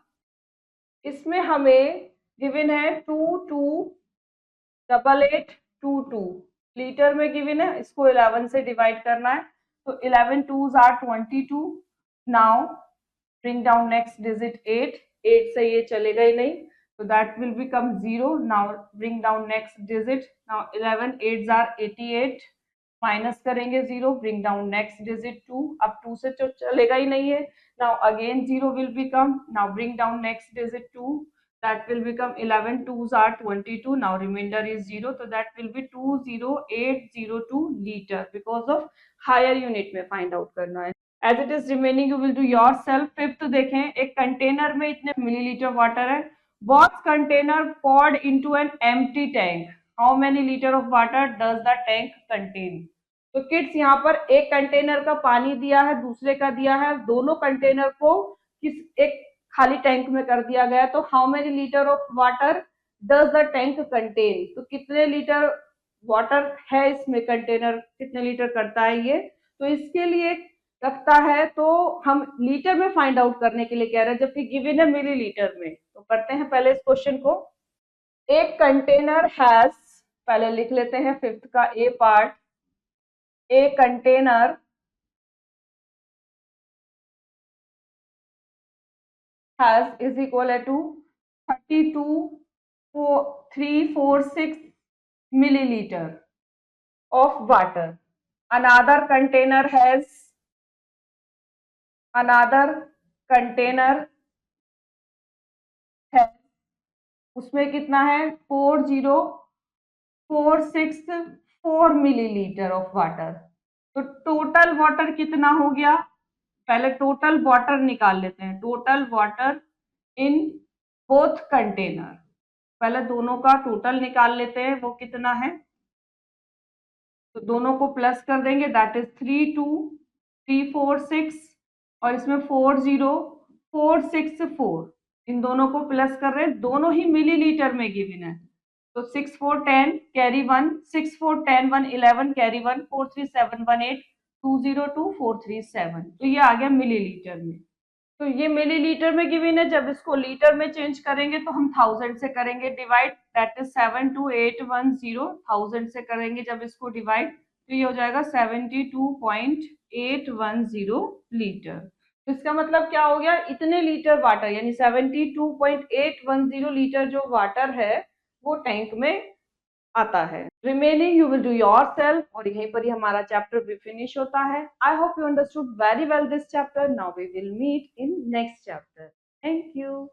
Speaker 1: इसमें हमें गिवन है 228822 लीटर में गिवन है, इसको 11 से डिवाइड करना है, तो 11 2s are 22। Now bring down next digit 8, 8 से ये चलेगा ही नहीं, so that will become 0। now bring down next digit, now 11 8s are 88, minus करेंगे 0, bring down next digit 2, अब 2 से तो चलेगा ही नहीं है, now again 0 will become, now bring down next digit 2, that will become 11 2s are 22, now remainder is 0, so that will be 20802 liter, because of higher unit में find out करना है। As it is remaining you will do yourself. Fifth देखें, एक container में इतने millilitre water है, box container poured into an empty tank, how many liter of water does the tank contain? तो kids यहाँ पर एक कंटेनर का पानी दिया है, दूसरे का दिया है, दोनों कंटेनर को किस एक खाली टैंक में कर दिया गया, तो how many litre of water does the tank contain, तो कितने लीटर वाटर है इसमें, कंटेनर कितने लीटर करता है ये, तो इसके लिए रखता है, तो हम लीटर में फाइंड आउट करने के लिए कह रहे हैं, जबकि गिवन है मिलीलीटर में। तो करते हैं पहले इस क्वेश्चन को। एक कंटेनर हैज, पहले लिख लेते हैं फिफ्थ का ए part, a container has is equal to 32,346 milliliter of water, another container has, another container है, उसमें कितना है 40,464 मिलीलीटर ऑफ वाटर, तो टोटल वाटर कितना हो गया, पहले टोटल वाटर निकाल लेते हैं, total water in both container, पहले दोनों का टोटल निकाल लेते हैं, वो कितना है, तो दोनों को प्लस कर देंगे, दैट इज 32,346 और इसमें 40,464, इन दोनों को प्लस कर रहे हैं, दोनों ही मिलीलीटर में गिवन है, तो 6 4 10 कैरी 1, 6 4 10 1 11 कैरी 1, 4 3 7 1 8 2 0 2 4 3 7। तो ये आ गया मिलीलीटर में। तो ये मिलीलीटर में गिवन है, जब इसको लीटर में चेंज करेंगे तो हम 1000 से करेंगे डिवाइड, दैट इज 72810। 1000 से करेंगे जब इसको डिवाइड तो ये हो जाएगा 72.810 लीटर। तो इसका मतलब क्या हो गया, इतने लीटर वाटर यानी 72.810 लीटर जो वाटर है वो टैंक में आता है। Remaining you will do your self, और यहीं पर ही हमारा चैप्टर भी फिनिश होता है। I hope you understood very well this chapter. Now we will meet in next chapter. Thank you.